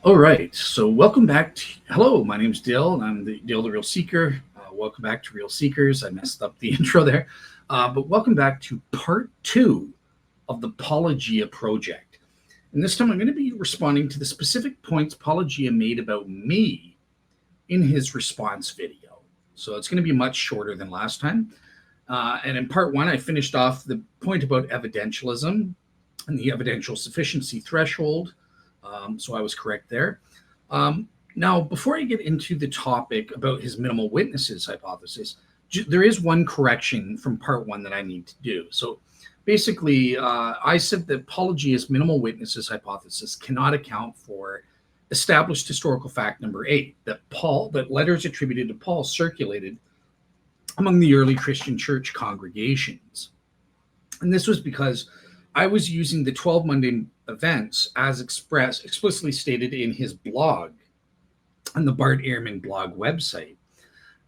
All right, so welcome back. Hello, my name's Dale, and I'm the Dale the Real Seeker. Welcome back to Real Seekers. I messed up the intro there, but welcome back to part two of the Paulogia project. And this time I'm going to be responding to the specific points Paulogia made about me in his response video. So it's going to be much shorter than last time. And in part one, I finished off the point about evidentialism and the evidential sufficiency threshold. So I was correct there. Now, before I get into the topic about his minimal witnesses hypothesis, there is one correction from part one that I need to do. So basically, I said that Paulogia's minimal witnesses hypothesis cannot account for established historical fact number 8, that letters attributed to Paul circulated among the early Christian church congregations. And this was because I was using the 12 mundane events as explicitly stated in his blog on the Bart Ehrman blog website.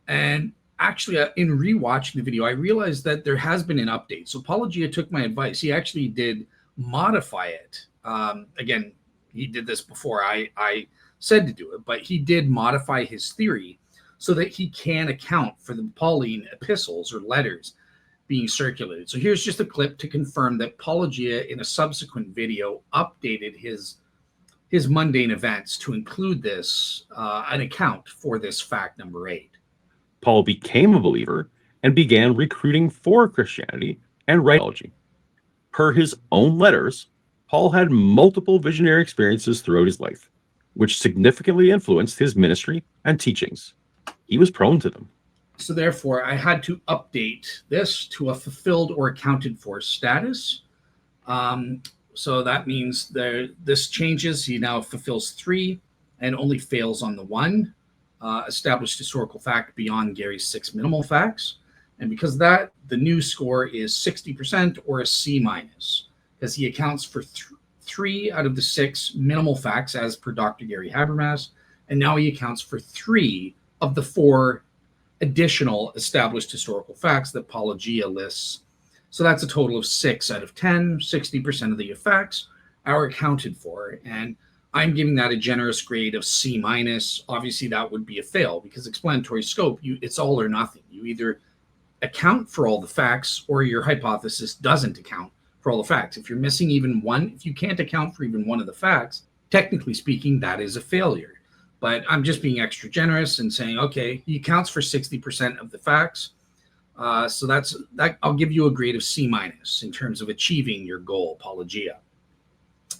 And actually, in rewatching the video, I realized that there has been an update. So Paulogia took my advice. He actually did modify it. Again, he did this before I said to do it, but he did modify his theory so that he can account for the Pauline epistles or letters being circulated. So here's just a clip to confirm that Paulogia in a subsequent video updated his mundane events to include this, an account for this fact number 8. Paul became a believer and began recruiting for Christianity and theology. Per his own letters, Paul had multiple visionary experiences throughout his life, which significantly influenced his ministry and teachings. He was prone to them. So therefore, I had to update this to a fulfilled or accounted for status. So that means this changes. He now fulfills 3 and only fails on the 1 established historical fact beyond Gary's 6 minimal facts. And because of that, the new score is 60% or a C minus, because he accounts for 3 out of the 6 minimal facts as per Dr. Gary Habermas. And now he accounts for 3 of the 4 additional established historical facts that Paulogia lists. So that's a total of 6 out of 10, 60% of the facts are accounted for. And I'm giving that a generous grade of C minus. Obviously, that would be a fail because explanatory scope, it's all or nothing. You either account for all the facts or your hypothesis doesn't account for all the facts. If you're missing even one, if you can't account for even one of the facts, technically speaking, that is a failure. But I'm just being extra generous and saying, okay, he accounts for 60% of the facts. So that I'll give you a grade of C minus in terms of achieving your goal, Paulogia.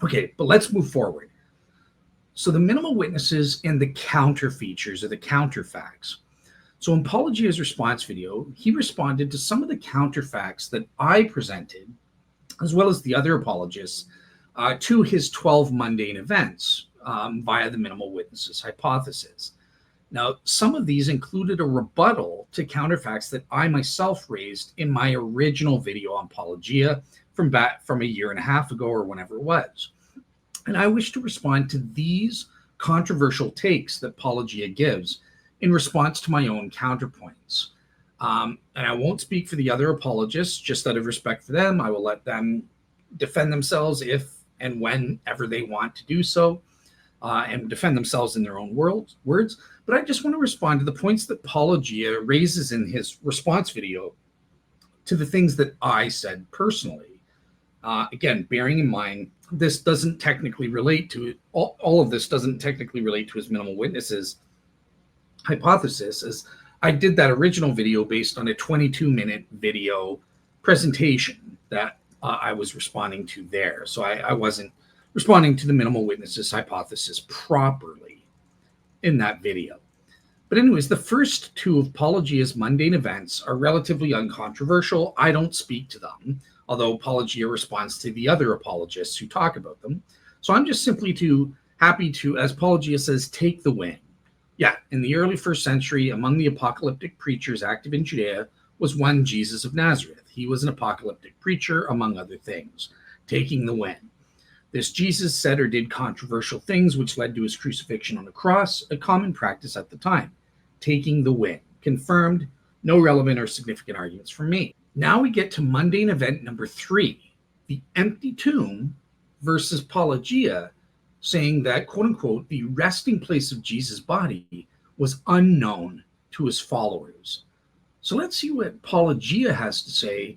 Okay, but let's move forward. So the minimal witnesses and the counter features or the counter facts. So in Paulogia's response video, he responded to some of the counter facts that I presented, as well as the other apologists, to his 12 mundane events via the minimal witnesses hypothesis. Now, some of these included a rebuttal to counterfacts that I myself raised in my original video on Paulogia from a year and a half ago or whenever it was. And I wish to respond to these controversial takes that Paulogia gives in response to my own counterpoints. And I won't speak for the other apologists, just out of respect for them. I will let them defend themselves if and whenever they want to do so, and defend themselves in their own words. But I just want to respond to the points that Paulogia raises in his response video to the things that I said personally. Again, bearing in mind, this doesn't technically relate to it. All of this doesn't technically relate to his minimal witnesses hypothesis, as I did that original video based on a 22-minute video presentation that I was responding to there. So I wasn't responding to the minimal witnesses hypothesis properly in that video. But anyways, the first 2 of Paulogia's mundane events are relatively uncontroversial. I don't speak to them, although Paulogia responds to the other apologists who talk about them. So I'm just simply happy to, as Paulogia says, take the win. Yeah, in the early 1st century, among the apocalyptic preachers active in Judea was one Jesus of Nazareth. He was an apocalyptic preacher, among other things, taking the win. This Jesus said or did controversial things which led to his crucifixion on the cross, a common practice at the time. Taking the win. Confirmed, no relevant or significant arguments from me. Now we get to mundane event number 3, the empty tomb versus Paulogia saying that, quote unquote, the resting place of Jesus' body was unknown to his followers. So let's see what Paulogia has to say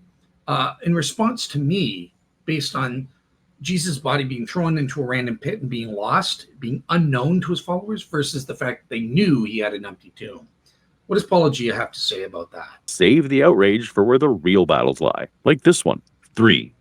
in response to me, based on Jesus' body being thrown into a random pit and being lost, being unknown to his followers, versus the fact they knew he had an empty tomb. What does Paulogia have to say about that? Save the outrage for where the real battles lie, like this one. 3.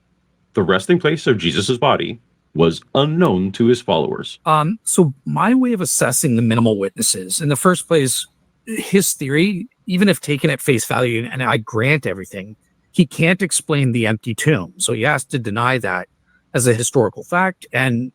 The resting place of Jesus' body was unknown to his followers. So my way of assessing the minimal witnesses, in the first place, his theory, even if taken at face value, and I grant everything, he can't explain the empty tomb. So he has to deny that as a historical fact. And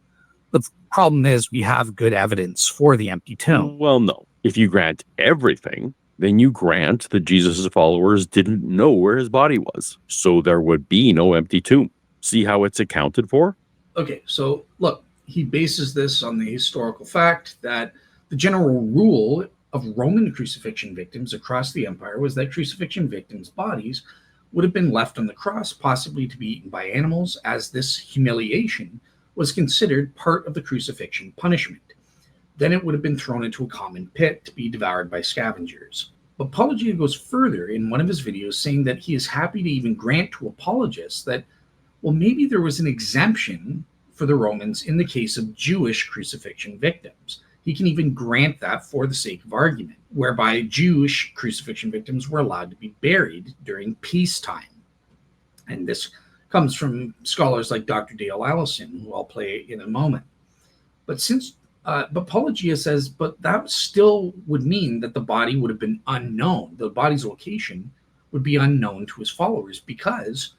the problem is we have good evidence for the empty tomb. Well, no. If you grant everything, then you grant that Jesus' followers didn't know where his body was. So there would be no empty tomb. See how it's accounted for? Okay, so look, he bases this on the historical fact that the general rule of Roman crucifixion victims across the empire was that crucifixion victims' bodies would have been left on the cross, possibly to be eaten by animals, as this humiliation was considered part of the crucifixion punishment. Then it would have been thrown into a common pit to be devoured by scavengers. But Paulogia goes further in one of his videos, saying that he is happy to even grant to apologists that, well, maybe there was an exemption for the Romans in the case of Jewish crucifixion victims. He can even grant that for the sake of argument, whereby Jewish crucifixion victims were allowed to be buried during peacetime. And this comes from scholars like Dr. Dale Allison, who I'll play in a moment. But Paulogia says, but that still would mean that the body would have been unknown. The body's location would be unknown to his followers, because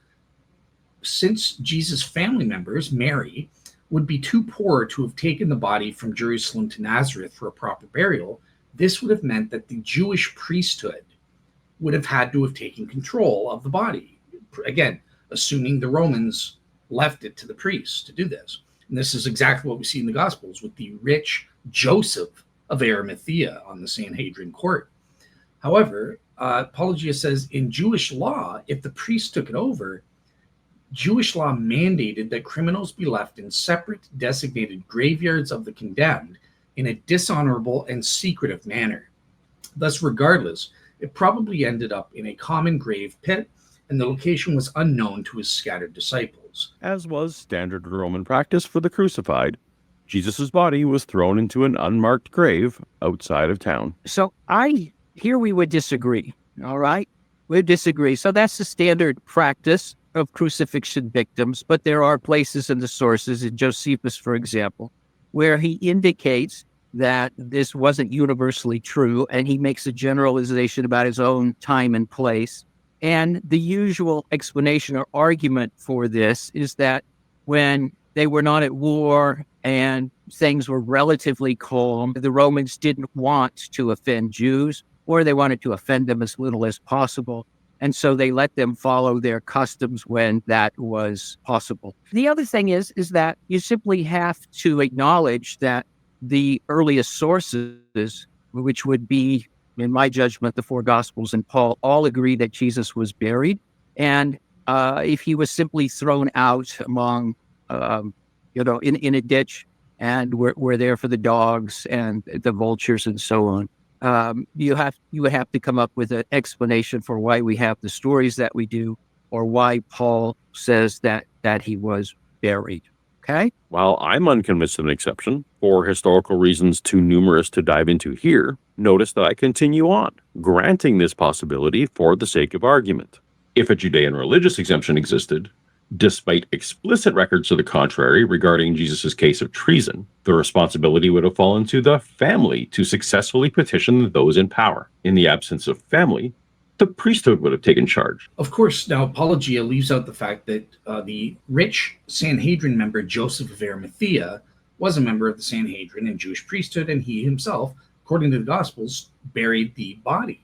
since Jesus' family members, Mary, would be too poor to have taken the body from Jerusalem to Nazareth for a proper burial, this would have meant that the Jewish priesthood would have had to have taken control of the body. Again, assuming the Romans left it to the priests to do this. And this is exactly what we see in the Gospels with the rich Joseph of Arimathea on the Sanhedrin court. However, Paulogia says in Jewish law, if the priest took it over, Jewish law mandated that criminals be left in separate designated graveyards of the condemned in a dishonorable and secretive manner. Thus, regardless, it probably ended up in a common grave pit, and the location was unknown to his scattered disciples. As was standard Roman practice for the crucified, Jesus' body was thrown into an unmarked grave outside of town. So here we would disagree, all right? We'd disagree. So that's the standard practice of crucifixion victims, but there are places in the sources, in Josephus, for example, where he indicates that this wasn't universally true, and he makes a generalization about his own time and place. And the usual explanation or argument for this is that when they were not at war and things were relatively calm, the Romans didn't want to offend Jews, or they wanted to offend them as little as possible. And so they let them follow their customs when that was possible. The other thing is that you simply have to acknowledge that the earliest sources, which would be, in my judgment, the four Gospels and Paul, all agree that Jesus was buried. And if he was simply thrown out among, in a ditch and were there for the dogs and the vultures and so on, you would have to come up with an explanation for why we have the stories that we do, or why Paul says that he was buried. Okay? While I'm unconvinced of an exception, for historical reasons too numerous to dive into here, notice that I continue on, granting this possibility for the sake of argument. If a Judean religious exemption existed, despite explicit records to the contrary regarding Jesus' case of treason, the responsibility would have fallen to the family to successfully petition those in power. In the absence of family, the priesthood would have taken charge. Of course, now Paulogia leaves out the fact that the rich Sanhedrin member Joseph of Arimathea was a member of the Sanhedrin and Jewish priesthood, and he himself, according to the Gospels, buried the body,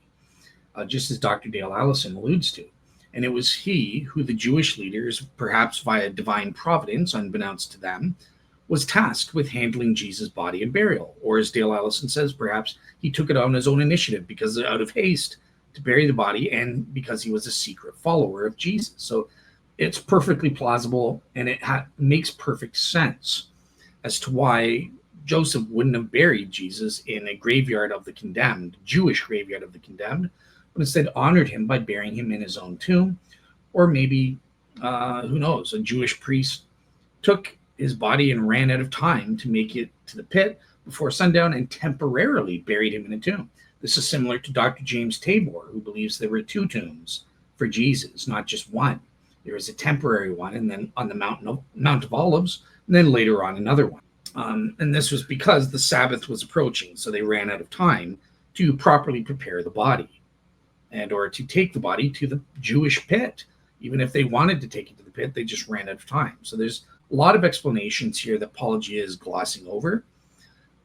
just as Dr. Dale Allison alludes to. And it was he who the Jewish leaders, perhaps via divine providence, unbeknownst to them, was tasked with handling Jesus' body and burial. Or as Dale Allison says, perhaps he took it on his own initiative because out of haste to bury the body and because he was a secret follower of Jesus. So it's perfectly plausible, and it makes perfect sense. as to why Joseph wouldn't have buried Jesus in a graveyard of the condemned, Jewish graveyard of the condemned, but instead honored him by burying him in his own tomb. Or maybe, who knows, a Jewish priest took his body and ran out of time to make it to the pit before sundown and temporarily buried him in a tomb. This is similar to Dr. James Tabor, who believes there were two tombs for Jesus, not just one. There is a temporary one, and then on the Mount of Olives, and then later on another one. And this was because the Sabbath was approaching, so they ran out of time to properly prepare the body and or to take the body to the Jewish pit. Even if they wanted to take it to the pit, they just ran out of time. So there's a lot of explanations here that Paulogia is glossing over.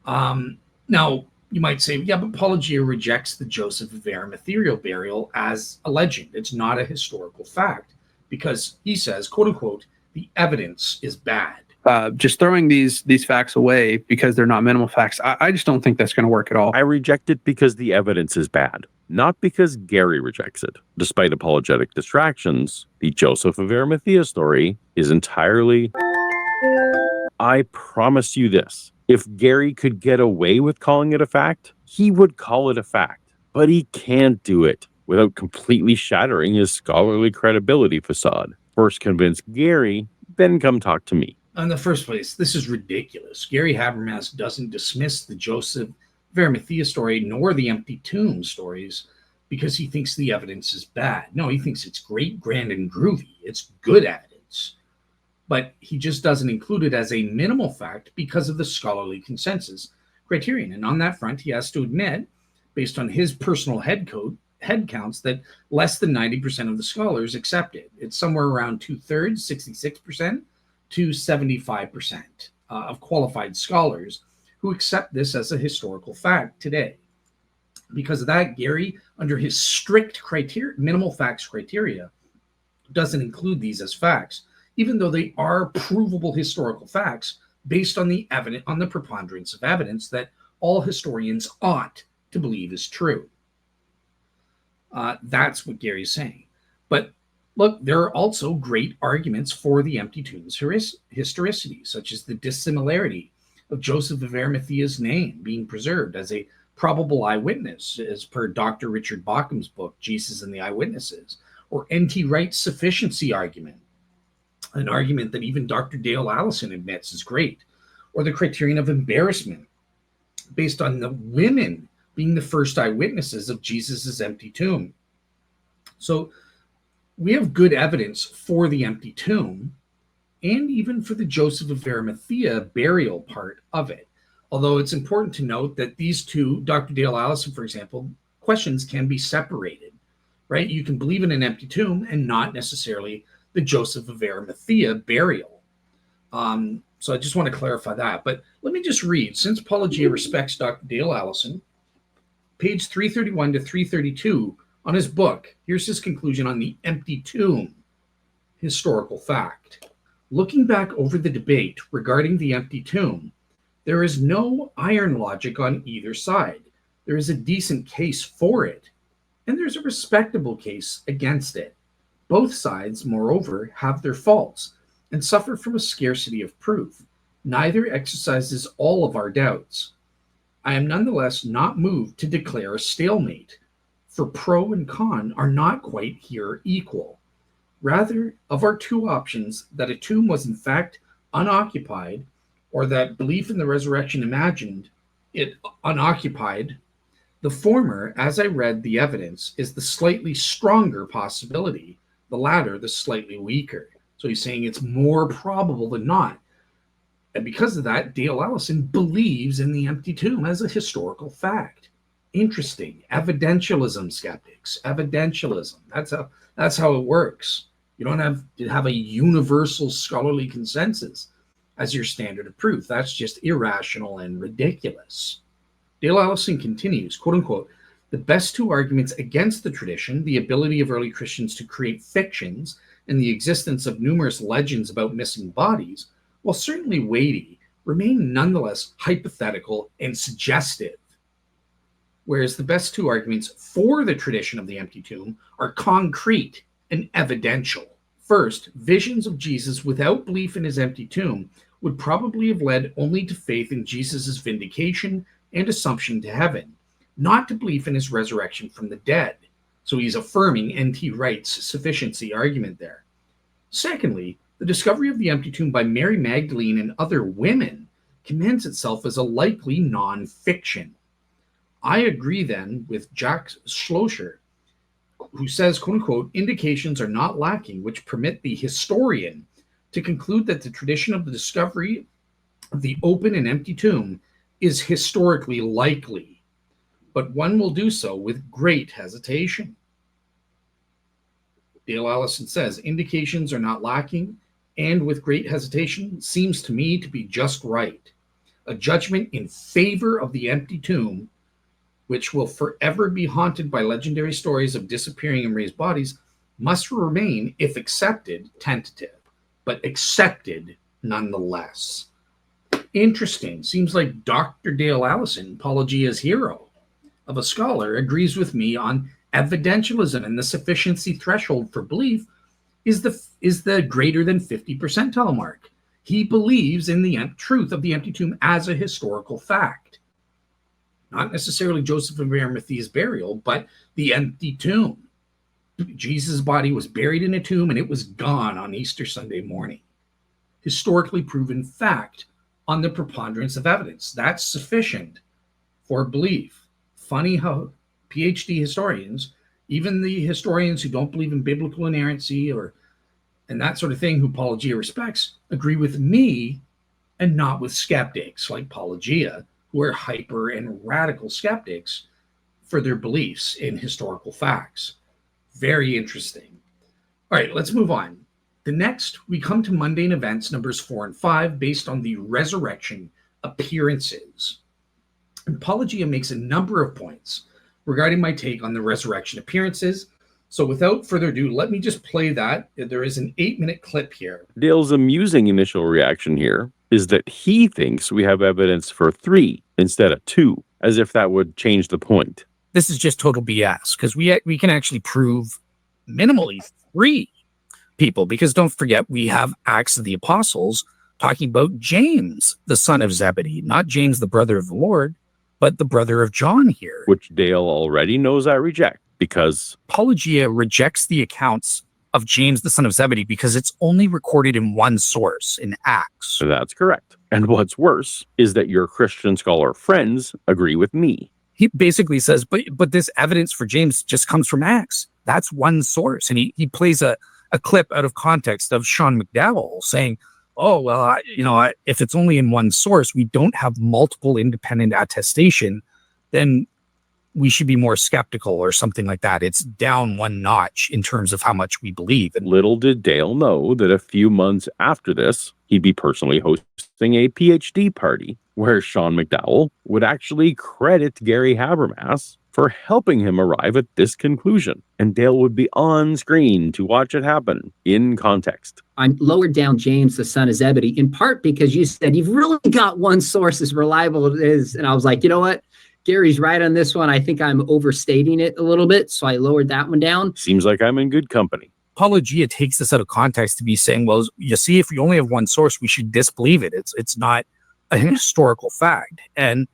Now, you might say, yeah, but Paulogia rejects the Joseph of Arimathea burial as a legend. It's not a historical fact because he says, quote unquote, the evidence is bad. Just throwing these facts away because they're not minimal facts, I just don't think that's going to work at all. I reject it because the evidence is bad, not because Gary rejects it. Despite apologetic distractions, the Joseph of Arimathea story is entirely... I promise you this. If Gary could get away with calling it a fact, he would call it a fact. But he can't do it without completely shattering his scholarly credibility facade. First convince Gary, then come talk to me. In the first place, this is ridiculous. Gary Habermas doesn't dismiss the Joseph of Arimathea story nor the empty tomb stories because he thinks the evidence is bad. No, he thinks it's great, grand, and groovy. It's good evidence. But he just doesn't include it as a minimal fact because of the scholarly consensus criterion. And on that front, he has to admit, based on his personal head counts, that less than 90% of the scholars accept it. It's somewhere around 2/3, 66%, to 75% of qualified scholars who accept this as a historical fact today. Because of that, Gary, under his strict minimal facts criteria, doesn't include these as facts, even though they are provable historical facts based on the preponderance of evidence that all historians ought to believe is true. That's what Gary's saying. But look, there are also great arguments for the empty tomb's historicity, such as the dissimilarity of Joseph of Arimathea's name being preserved as a probable eyewitness, as per Dr. Richard Bauckham's book, Jesus and the Eyewitnesses, or N.T. Wright's sufficiency argument, an argument that even Dr. Dale Allison admits is great, or the criterion of embarrassment, based on the women being the first eyewitnesses of Jesus's empty tomb. So we have good evidence for the empty tomb and even for the Joseph of Arimathea burial part of it. Although it's important to note that these two, Dr. Dale Allison, for example, questions can be separated, right? You can believe in an empty tomb and not necessarily the Joseph of Arimathea burial. So I just want to clarify that. But let me just read, since Paulogia respects Dr. Dale Allison, page 331 to 332 on his book, here's his conclusion on the empty tomb historical fact. Looking back over the debate regarding the empty tomb, there is no iron logic on either side. There is a decent case for it, and there's a respectable case against it. Both sides, moreover, have their faults and suffer from a scarcity of proof. Neither exercises all of our doubts. I am nonetheless not moved to declare a stalemate, for pro and con are not quite here equal. Rather, of our two options, that a tomb was in fact unoccupied, or that belief in the resurrection imagined it unoccupied, the former, as I read the evidence, is the slightly stronger possibility, the latter the slightly weaker. So he's saying it's more probable than not. And because of that, Dale Allison believes in the empty tomb as a historical fact. Interesting. Evidentialism, skeptics. Evidentialism. That's how it works. You don't have to have a universal scholarly consensus as your standard of proof. That's just irrational and ridiculous. Dale Allison continues, quote unquote, the best two arguments against the tradition, the ability of early Christians to create fictions and the existence of numerous legends about missing bodies, while certainly weighty, remain nonetheless hypothetical and suggestive. Whereas the best two arguments for the tradition of the empty tomb are concrete and evidential. First, visions of Jesus without belief in his empty tomb would probably have led only to faith in Jesus' vindication and assumption to heaven, not to belief in his resurrection from the dead. So he's affirming N.T. Wright's sufficiency argument there. Secondly, the discovery of the empty tomb by Mary Magdalene and other women commends itself as a likely non-fiction. I agree then with Jack Schlosser, who says, quote unquote, indications are not lacking which permit the historian to conclude that the tradition of the discovery of the open and empty tomb is historically likely, but one will do so with great hesitation. Dale Allison says, indications are not lacking, and with great hesitation seems to me to be just right. A judgment in favor of the empty tomb, which will forever be haunted by legendary stories of disappearing and raised bodies, must remain, if accepted, tentative, but accepted nonetheless. Interesting. Seems like Dr. Dale Allison, Paulogia's hero of a scholar, agrees with me on evidentialism, and the sufficiency threshold for belief is the greater than 50 percentile mark. He believes in the truth of the empty tomb as a historical fact. Not necessarily Joseph of Arimathea's burial, but the empty tomb. Jesus' body was buried in a tomb and it was gone on Easter Sunday morning. Historically proven fact on the preponderance of evidence. That's sufficient for belief. Funny how PhD historians, even the historians who don't believe in biblical inerrancy and that sort of thing, who Paulogia respects, agree with me and not with skeptics like Paulogia, who are hyper and radical skeptics for their beliefs in historical facts. Very interesting. All right, let's move on. The next, we come to mundane events numbers 4 and 5 based on the resurrection appearances. And Paulogia makes a number of points regarding my take on the resurrection appearances. So without further ado, let me just play that. There is an 8-minute clip here. Dale's amusing initial reaction here is that he thinks we have evidence for 3 instead of 2, as if that would change the point. This is just total BS, because we can actually prove minimally 3 people, because don't forget, we have Acts of the Apostles talking about James, the son of Zebedee, not James, the brother of the Lord, but the brother of John here. Which Dale already knows I reject, because Paulogia rejects the accounts of James, the son of Zebedee, because it's only recorded in one source, in Acts. That's correct. And what's worse is that your Christian scholar friends agree with me. He basically says, but this evidence for James just comes from Acts. That's one source. And he plays a clip out of context of Sean McDowell saying, oh, well, if it's only in one source, we don't have multiple independent attestation, then we should be more skeptical or something like that. It's down one notch in terms of how much we believe. And little did Dale know that a few months after this, he'd be personally hosting a PhD party where Sean McDowell would actually credit Gary Habermas for helping him arrive at this conclusion. And Dale would be on screen to watch it happen in context. I lowered down James, the son of Zebedee, in part because you said you've really got one source as reliable as it is. And I was like, you know what? Gary's right on this one. I think I'm overstating it a little bit. So I lowered that one down. Seems like I'm in good company. Paulogia takes this out of context to be saying, well, you see, if we only have one source, we should disbelieve it. It's not a historical fact. And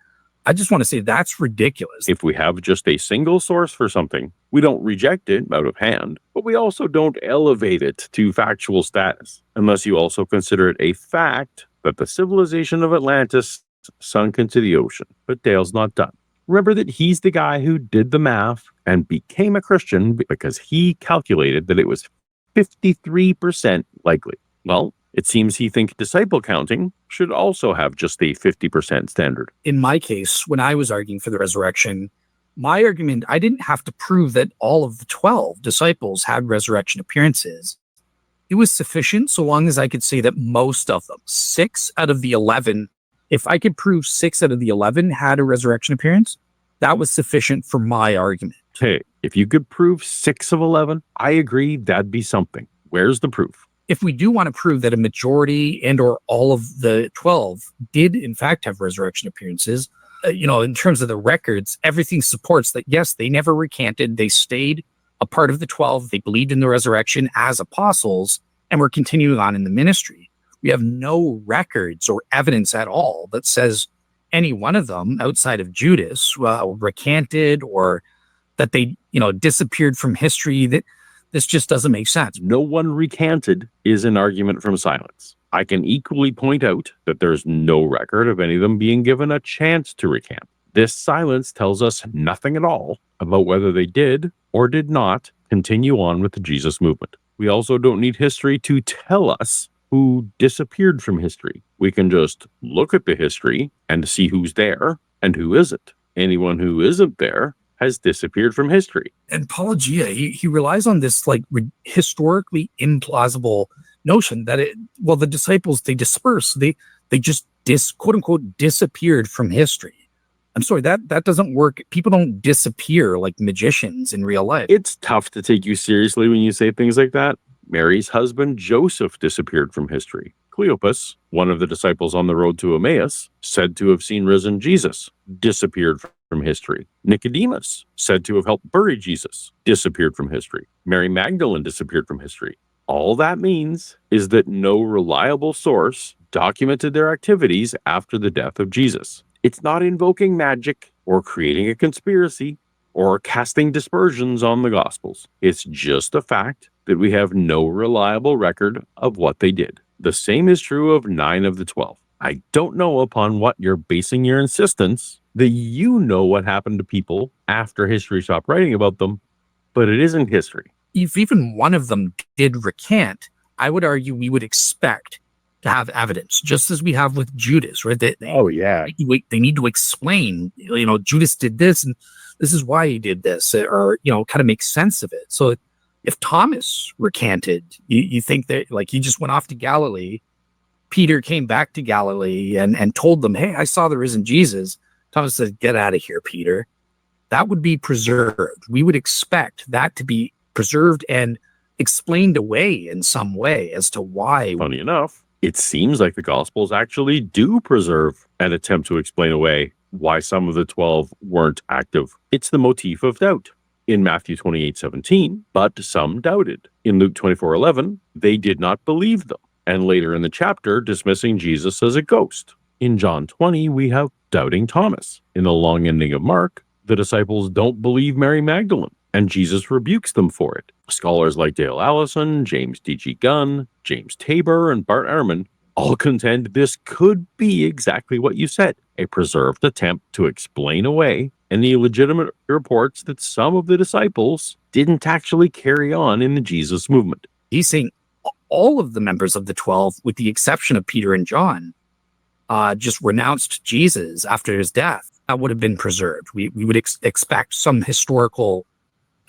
I just want to say that's ridiculous. If we have just a single source for something, we don't reject it out of hand, but we also don't elevate it to factual status, unless you also consider it a fact that the civilization of Atlantis sunk into the ocean. But Dale's not done. Remember that he's the guy who did the math and became a Christian because he calculated that it was 53% likely. Well, it seems he thinks disciple counting should also have just a 50% standard. In my case, when I was arguing for the resurrection, my argument, I didn't have to prove that all of the 12 disciples had resurrection appearances. It was sufficient so long as I could say that most of them, 6 out of the 11, if I could prove 6 out of the 11 had a resurrection appearance, that was sufficient for my argument. Hey, if you could prove 6 of 11, I agree that'd be something. Where's the proof? If we do want to prove that a majority and or all of the 12 did in fact have resurrection appearances, in terms of the records, everything supports that, yes, they never recanted. They stayed a part of the 12. They believed in the resurrection as apostles and were continuing on in the ministry. We have no records or evidence at all that says any one of them outside of Judas recanted or that they, disappeared from history. That this just doesn't make sense. No one recanted is an argument from silence. I can equally point out that there's no record of any of them being given a chance to recant. This silence tells us nothing at all about whether they did or did not continue on with the Jesus movement. We also don't need history to tell us who disappeared from history. We can just look at the history and see who's there and who isn't. Anyone who isn't there has disappeared from history. And Paulogia, he relies on this historically implausible notion that the disciples, they dispersed. They just quote unquote disappeared from history. I'm sorry, that doesn't work. People don't disappear like magicians in real life. It's tough to take you seriously when you say things like that. Mary's husband, Joseph, disappeared from history. Cleopas, one of the disciples on the road to Emmaus, said to have seen risen Jesus, disappeared from history. Nicodemus, said to have helped bury Jesus, disappeared from history. Mary Magdalene disappeared from history. All that means is that no reliable source documented their activities after the death of Jesus. It's not invoking magic or creating a conspiracy or casting dispersions on the Gospels. It's just a fact that we have no reliable record of what they did. The same is true of 9 of the 12. I don't know upon what you're basing your insistence that you know what happened to people after history stopped writing about them, but it isn't history. If even one of them did recant, I would argue we would expect to have evidence, just as we have with Judas, right? They need to explain, Judas did this and this is why he did this, or, kind of make sense of it. So if Thomas recanted, you think that he just went off to Galilee, Peter came back to Galilee and told them, hey, I saw the risen Jesus. Thomas said, get out of here, Peter. That would be preserved. We would expect that to be preserved and explained away in some way as to why. Funny enough, it seems like the Gospels actually do preserve and attempt to explain away why some of the 12 weren't active. It's the motif of doubt. In Matthew 28:17, but some doubted. In Luke 24:11, they did not believe them. And later in the chapter, dismissing Jesus as a ghost. In John 20, we have doubting Thomas. In the long ending of Mark, the disciples don't believe Mary Magdalene, and Jesus rebukes them for it. Scholars like Dale Allison, James D.G. Gunn, James Tabor, and Bart Ehrman all contend this could be exactly what you said, a preserved attempt to explain away any legitimate reports that some of the disciples didn't actually carry on in the Jesus movement. He's saying all of the members of the 12, with the exception of Peter and John, just renounced Jesus after his death. That would have been preserved. We would expect some historical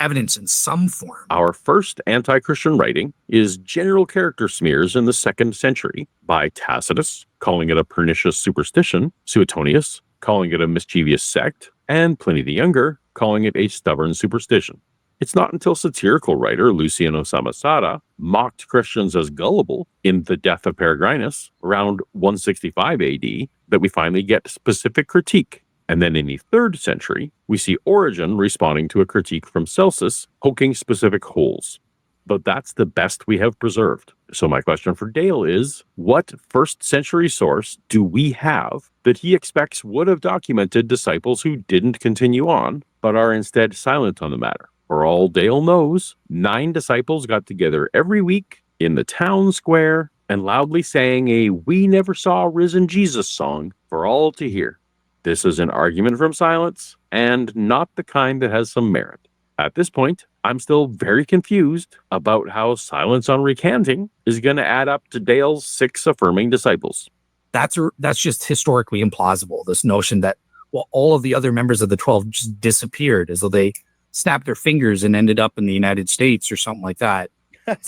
evidence in some form. Our first anti-Christian writing is general character smears in the 2nd century by Tacitus, calling it a pernicious superstition, Suetonius, calling it a mischievous sect, and Pliny the Younger, calling it a stubborn superstition. It's not until satirical writer Lucian of Samosata mocked Christians as gullible in The Death of Peregrinus around 165 AD that we finally get specific critique. And then in the 3rd century, we see Origen responding to a critique from Celsus, poking specific holes. But that's the best we have preserved. So my question for Dale is, what 1st century source do we have that he expects would have documented disciples who didn't continue on, but are instead silent on the matter? For all Dale knows, 9 disciples got together every week in the town square and loudly sang a "We Never Saw Risen Jesus" song for all to hear. This is an argument from silence, and not the kind that has some merit. At this point, I'm still very confused about how silence on recanting is going to add up to Dale's 6 affirming disciples. That's just historically implausible. This notion that, all of the other members of the 12 just disappeared as though they snapped their fingers and ended up in the United States or something like that. That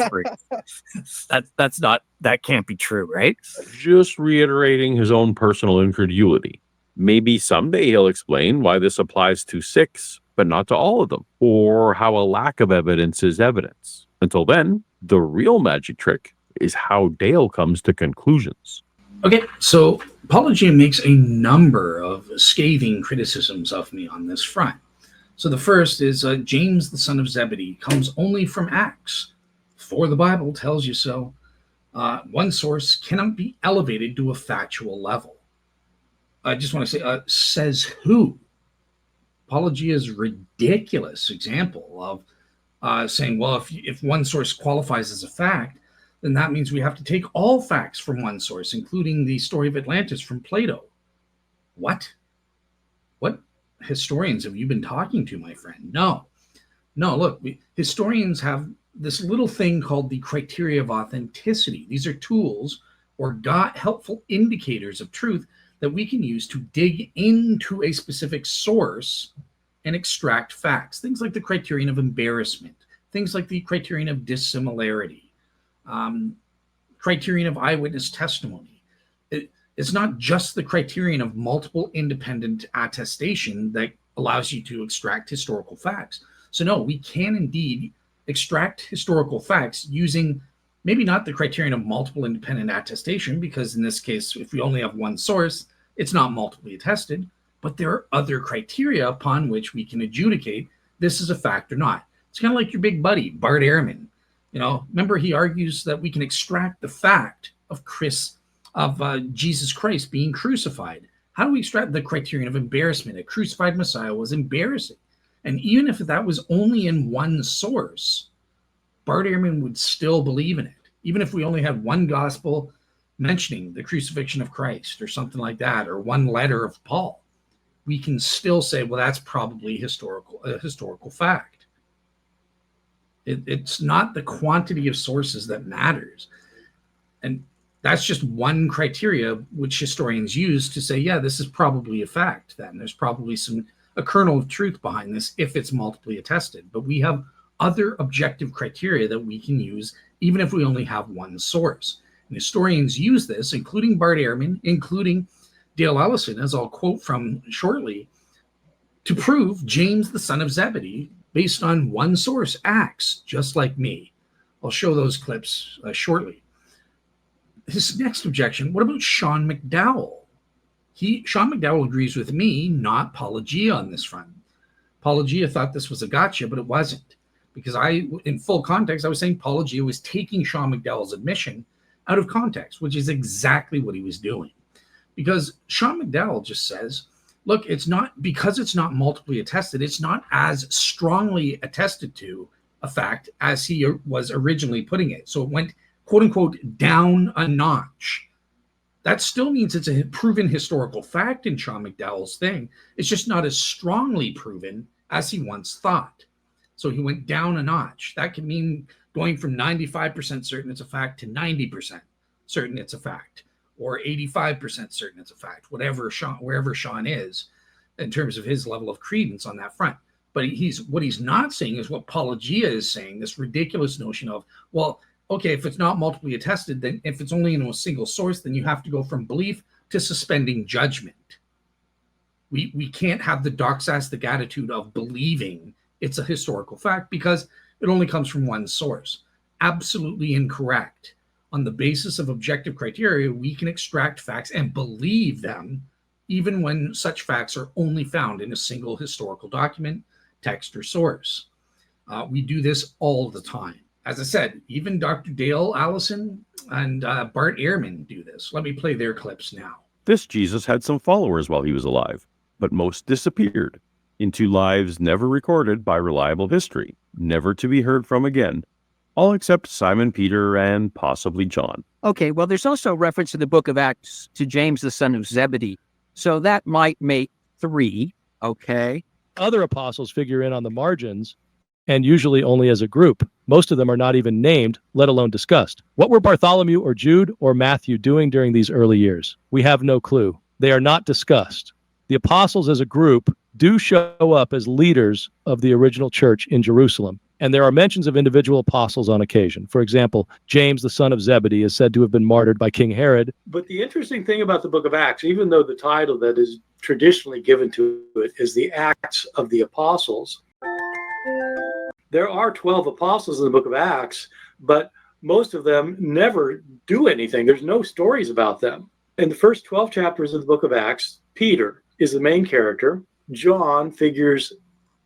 can't be true, right? Just reiterating his own personal incredulity. Maybe someday he'll explain why this applies to 6, but not to all of them, or how a lack of evidence is evidence. Until then, the real magic trick is how Dale comes to conclusions. Okay, so Paulogia makes a number of scathing criticisms of me on this front. So the first is James, the son of Zebedee, comes only from Acts, for the Bible tells you so. One source cannot be elevated to a factual level. I just want to say, says who? Paulogia's ridiculous example of saying, well, if one source qualifies as a fact, then that means we have to take all facts from one source, including the story of Atlantis from Plato. What historians have you been talking to, my friend? No, look, historians have this little thing called the criteria of authenticity. These are tools or helpful indicators of truth that we can use to dig into a specific source and extract facts. Things like the criterion of embarrassment, things like the criterion of dissimilarity, criterion of eyewitness testimony. It's not just the criterion of multiple independent attestation that allows you to extract historical facts. So no, we can indeed extract historical facts using maybe not the criterion of multiple independent attestation, because in this case, if we only have one source, it's not multiply attested, but there are other criteria upon which we can adjudicate this is a fact or not. It's kind of like your big buddy, Bart Ehrman. Remember he argues that we can extract the fact of Jesus Christ being crucified. How do we extract the criterion of embarrassment? A crucified Messiah was embarrassing. And even if that was only in one source, Bart Ehrman would still believe in it. Even if we only had one gospel mentioning the crucifixion of Christ or something like that, or one letter of Paul, we can still say, well, that's probably a historical fact. It's not the quantity of sources that matters. And that's just one criteria which historians use to say, yeah, this is probably a fact. Then there's probably a kernel of truth behind this if it's multiply attested. But we have other objective criteria that we can use even if we only have one source. And historians use this, including Bart Ehrman, including Dale Ellison, as I'll quote from shortly, to prove James, the son of Zebedee, based on one source, acts just like me. I'll show those clips shortly. His next objection, what about Sean McDowell? Sean McDowell agrees with me, not Paulogia on this front. Paulogia thought this was a gotcha, but it wasn't. Because in full context, I was saying Paulogia was taking Sean McDowell's admission out of context, which is exactly what he was doing. Because Sean McDowell just says, look, it's not multiply attested, it's not as strongly attested to a fact as he was originally putting it. So it went, quote unquote, down a notch. That still means it's a proven historical fact in Sean McDowell's thing. It's just not as strongly proven as he once thought. So he went down a notch. That can mean going from 95% certain it's a fact to 90% certain it's a fact, or 85% certain it's a fact, wherever Sean is in terms of his level of credence on that front. But what he's not saying is what Paulogia is saying, this ridiculous notion of, well, okay, if it's not multiply attested, then if it's only in a single source, then you have to go from belief to suspending judgment. We can't have the doxastic attitude of believing it's a historical fact because it only comes from one source. Absolutely incorrect. On the basis of objective criteria, we can extract facts and believe them, even when such facts are only found in a single historical document, text, or source. We do this all the time. As I said, even Dr. Dale Allison and Bart Ehrman do this. Let me play their clips now. This Jesus had some followers while he was alive, but most disappeared into lives never recorded by reliable history, never to be heard from again, all except Simon Peter and possibly John. Okay, well, there's also reference in the book of Acts to James, the son of Zebedee. So that might make 3, okay? Other apostles figure in on the margins, and usually only as a group. Most of them are not even named, let alone discussed. What were Bartholomew or Jude or Matthew doing during these early years? We have no clue. They are not discussed. The apostles as a group do show up as leaders of the original church in Jerusalem, and there are mentions of individual apostles on occasion. For example, James, the son of Zebedee, is said to have been martyred by King Herod. But the interesting thing about the book of Acts, even though the title that is traditionally given to it is the Acts of the Apostles, there are 12 apostles in the book of Acts, but most of them never do anything. There's no stories about them. In the first 12 chapters of the book of Acts, Peter is the main character. John figures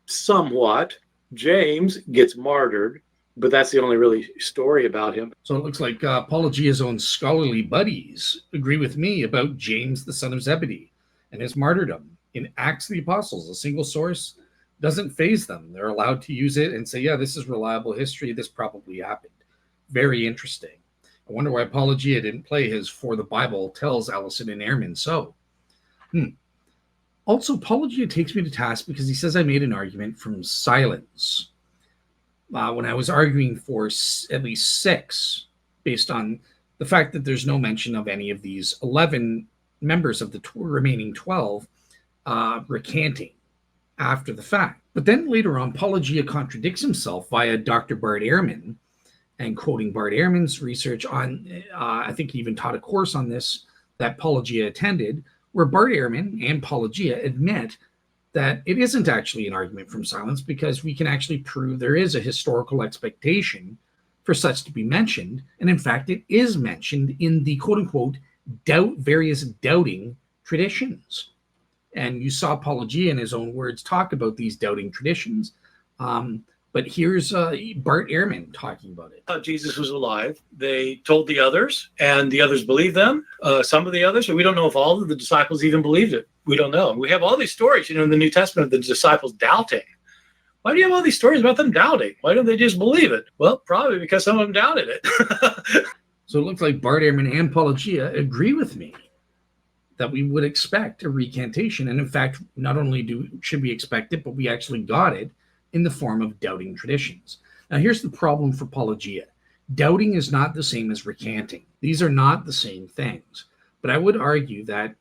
somewhat. James gets martyred. but that's the only really story about him. So it looks like Paulogia's own scholarly buddies agree with me about James, the son of Zebedee, and his martyrdom. In Acts of the Apostles, a single source doesn't faze them. They're allowed to use it and say, yeah, this is reliable history. This probably happened. Very interesting. I wonder why Paulogia didn't play his "For the Bible Tells Allison and Ehrman So." Also, Paulogia takes me to task because he says I made an argument from silence when I was arguing for at least 6, based on the fact that there's no mention of any of these 11 members of the remaining 12 recanting after the fact. But then later on, Paulogia contradicts himself via Dr. Bart Ehrman, and quoting Bart Ehrman's research on, I think he even taught a course on this that Paulogia attended, where Bart Ehrman and Paulogia admit that it isn't actually an argument from silence because we can actually prove there is a historical expectation for such to be mentioned. And in fact, it is mentioned in the quote unquote various doubting traditions. And you saw Paulogia in his own words talk about these doubting traditions. But here's Bart Ehrman talking about it. Jesus was alive. They told the others, and the others believed them. Some of the others, and we don't know if all of the disciples even believed it. We don't know. We have all these stories, in the New Testament of the disciples doubting. Why do you have all these stories about them doubting? Why don't they just believe it? Well, probably because some of them doubted it. So it looks like Bart Ehrman and Paulogia agree with me that we would expect a recantation. And in fact, not only should we expect it, but we actually got it in the form of doubting traditions. Now, here's the problem for Paulogia. Doubting is not the same as recanting. These are not the same things. But I would argue that,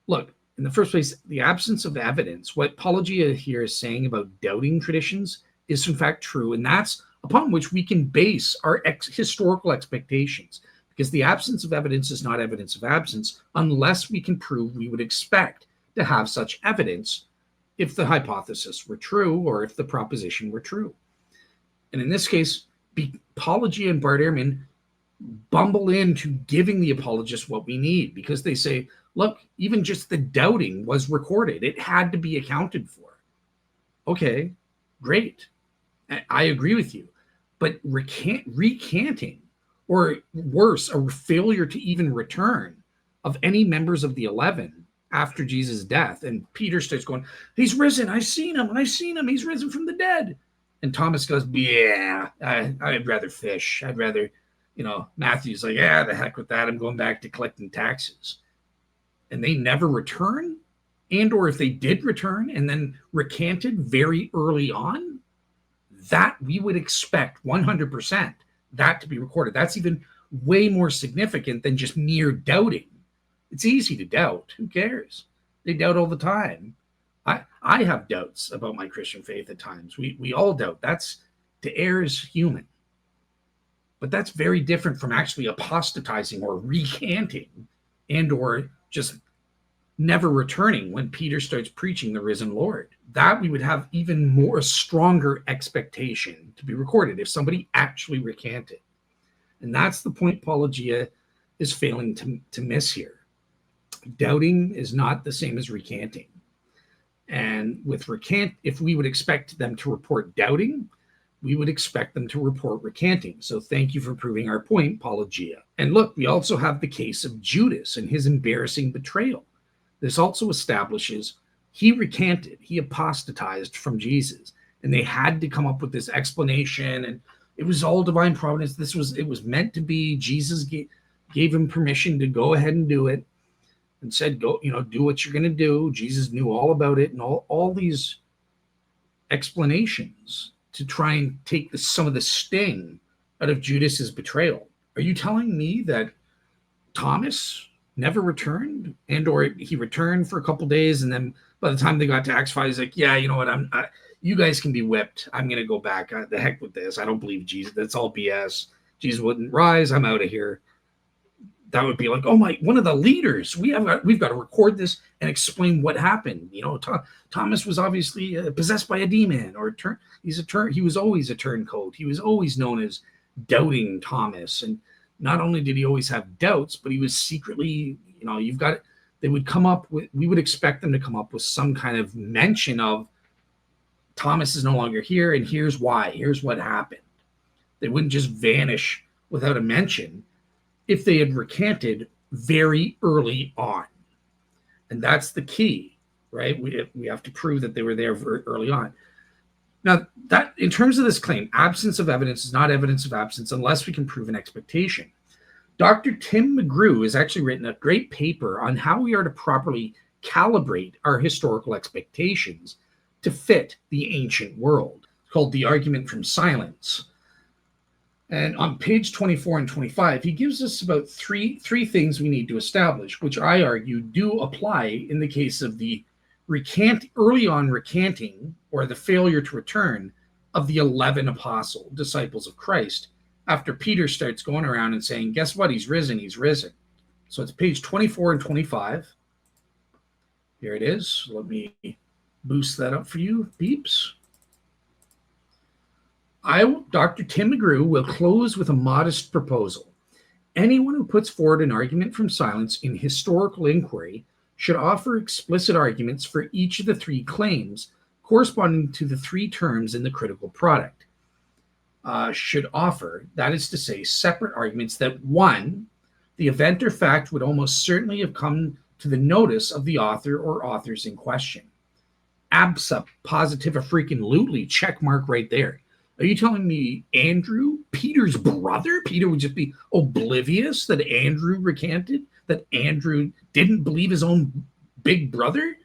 look, in the first place, the absence of evidence, what Paulogia here is saying about doubting traditions is in fact true. And that's upon which we can base our historical expectations. Because the absence of evidence is not evidence of absence unless we can prove we would expect to have such evidence if the hypothesis were true or if the proposition were true. And in this case, Paulogia and Bart Ehrman bumble into giving the apologists what we need because they say, look, even just the doubting was recorded. It had to be accounted for. Okay, great. I agree with you. But recanting, or worse, a failure to even return of any members of the 11 after Jesus' death. And Peter starts going, he's risen. I've seen him. He's risen from the dead. And Thomas goes, yeah, I'd rather fish. I'd rather, Matthew's like, yeah, the heck with that. I'm going back to collecting taxes. And they never return. And or if they did return and then recanted very early on, that we would expect 100% that to be recorded. That's even way more significant than just mere doubting. It's easy to doubt. Who cares? They doubt all the time. I have doubts about my Christian faith at times. We all doubt. To err is human. But that's very different from actually apostatizing or recanting and or just never returning when Peter starts preaching the risen Lord. That we would have even more stronger expectation to be recorded if somebody actually recanted. And that's the point Paulogia is failing to miss here. Doubting is not the same as recanting. And with if we would expect them to report doubting, we would expect them to report recanting. So thank you for proving our point, Paulogia. And look, we also have the case of Judas and his embarrassing betrayal. This also establishes he recanted, he apostatized from Jesus, and they had to come up with this explanation. And it was all divine providence. It was meant to be. Jesus gave him permission to go ahead and do it. And said, go, do what you're going to do. Jesus knew all about it, and all these explanations to try and take some of the sting out of Judas's betrayal. Are you telling me that Thomas never returned, and or he returned for a couple days, and then by the time they got to Acts 5, he's like, yeah, you know what? You guys can be whipped. I'm going to go back. The heck with this. I don't believe Jesus. That's all BS. Jesus wouldn't rise. I'm out of here. That would be like, oh my, one of the leaders. We've got to record this and explain what happened. Thomas was obviously possessed by a demon, or he was always a turncoat. He was always known as Doubting Thomas. And not only did he always have doubts, but he was secretly, we would expect them to come up with some kind of mention of Thomas is no longer here, and here's why. Here's what happened. They wouldn't just vanish without a mention if they had recanted very early on. And that's the key, right? We have to prove that they were there very early on. Now, that in terms of this claim, absence of evidence is not evidence of absence unless we can prove an expectation. Dr. Tim McGrew has actually written a great paper on how we are to properly calibrate our historical expectations to fit the ancient world. It's called The Argument from Silence. And on page 24 and 25, he gives us about three things we need to establish, which I argue do apply in the case of the early on recanting or the failure to return of the 11 disciples of Christ, after Peter starts going around and saying, guess what? He's risen. He's risen. So it's page 24 and 25. Here it is. Let me boost that up for you, peeps. Dr. Tim McGrew, will close with a modest proposal. Anyone who puts forward an argument from silence in historical inquiry should offer explicit arguments for each of the three claims corresponding to the three terms in the critical product. Should offer, that is to say, separate arguments that, one, the event or fact would almost certainly have come to the notice of the author or authors in question. Absa positive a freaking lootly, check mark right there. Are you telling me Andrew, Peter's brother, Peter would just be oblivious that Andrew recanted, that Andrew didn't believe his own big brother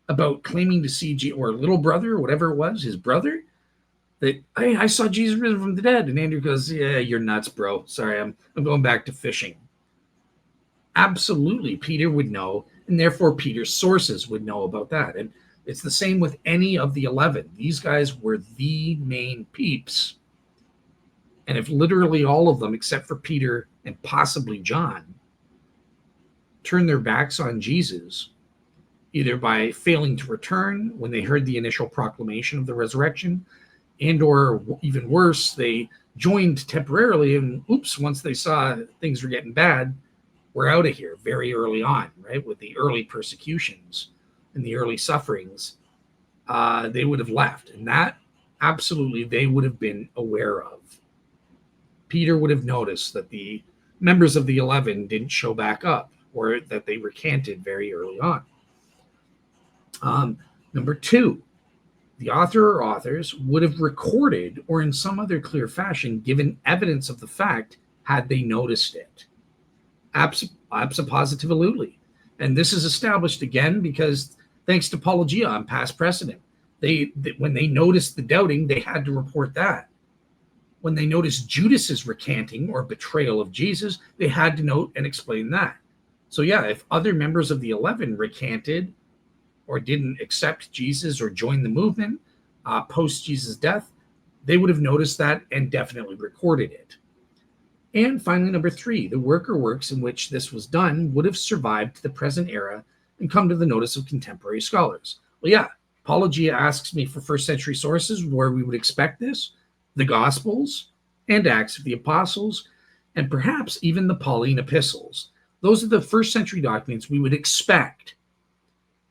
about claiming to see, or little brother, or whatever it was, his brother? That, hey, I saw Jesus risen from the dead. And Andrew goes, yeah, you're nuts, bro. Sorry, I'm going back to fishing. Absolutely, Peter would know, and therefore Peter's sources would know about that. And it's the same with any of the 11. These guys were the main peeps. And if literally all of them, except for Peter and possibly John, turn their backs on Jesus, either by failing to return when they heard the initial proclamation of the resurrection, and or even worse, they joined temporarily and oops, once they saw things were getting bad, we're out of here very early on, right? With the early persecutions and the early sufferings, they would have left. And that absolutely they would have been aware of. Peter would have noticed that the members of the 11 didn't show back up, or that they recanted very early on. Number two, the author or authors would have recorded or in some other clear fashion given evidence of the fact had they noticed it. Absolutely. And this is established again because thanks to Paulogia on past precedent. When they noticed the doubting, they had to report that. When they noticed Judas's recanting or betrayal of Jesus, they had to note and explain that. So yeah, if other members of the 11 recanted or didn't accept Jesus or join the movement post Jesus' death, they would have noticed that and definitely recorded it. And finally, number three, the work or works in which this was done would have survived to the present era and come to the notice of contemporary scholars. Well, yeah, Paulogia asks me for first century sources where we would expect this, the Gospels and Acts of the Apostles, and perhaps even the Pauline epistles. Those are the first century documents we would expect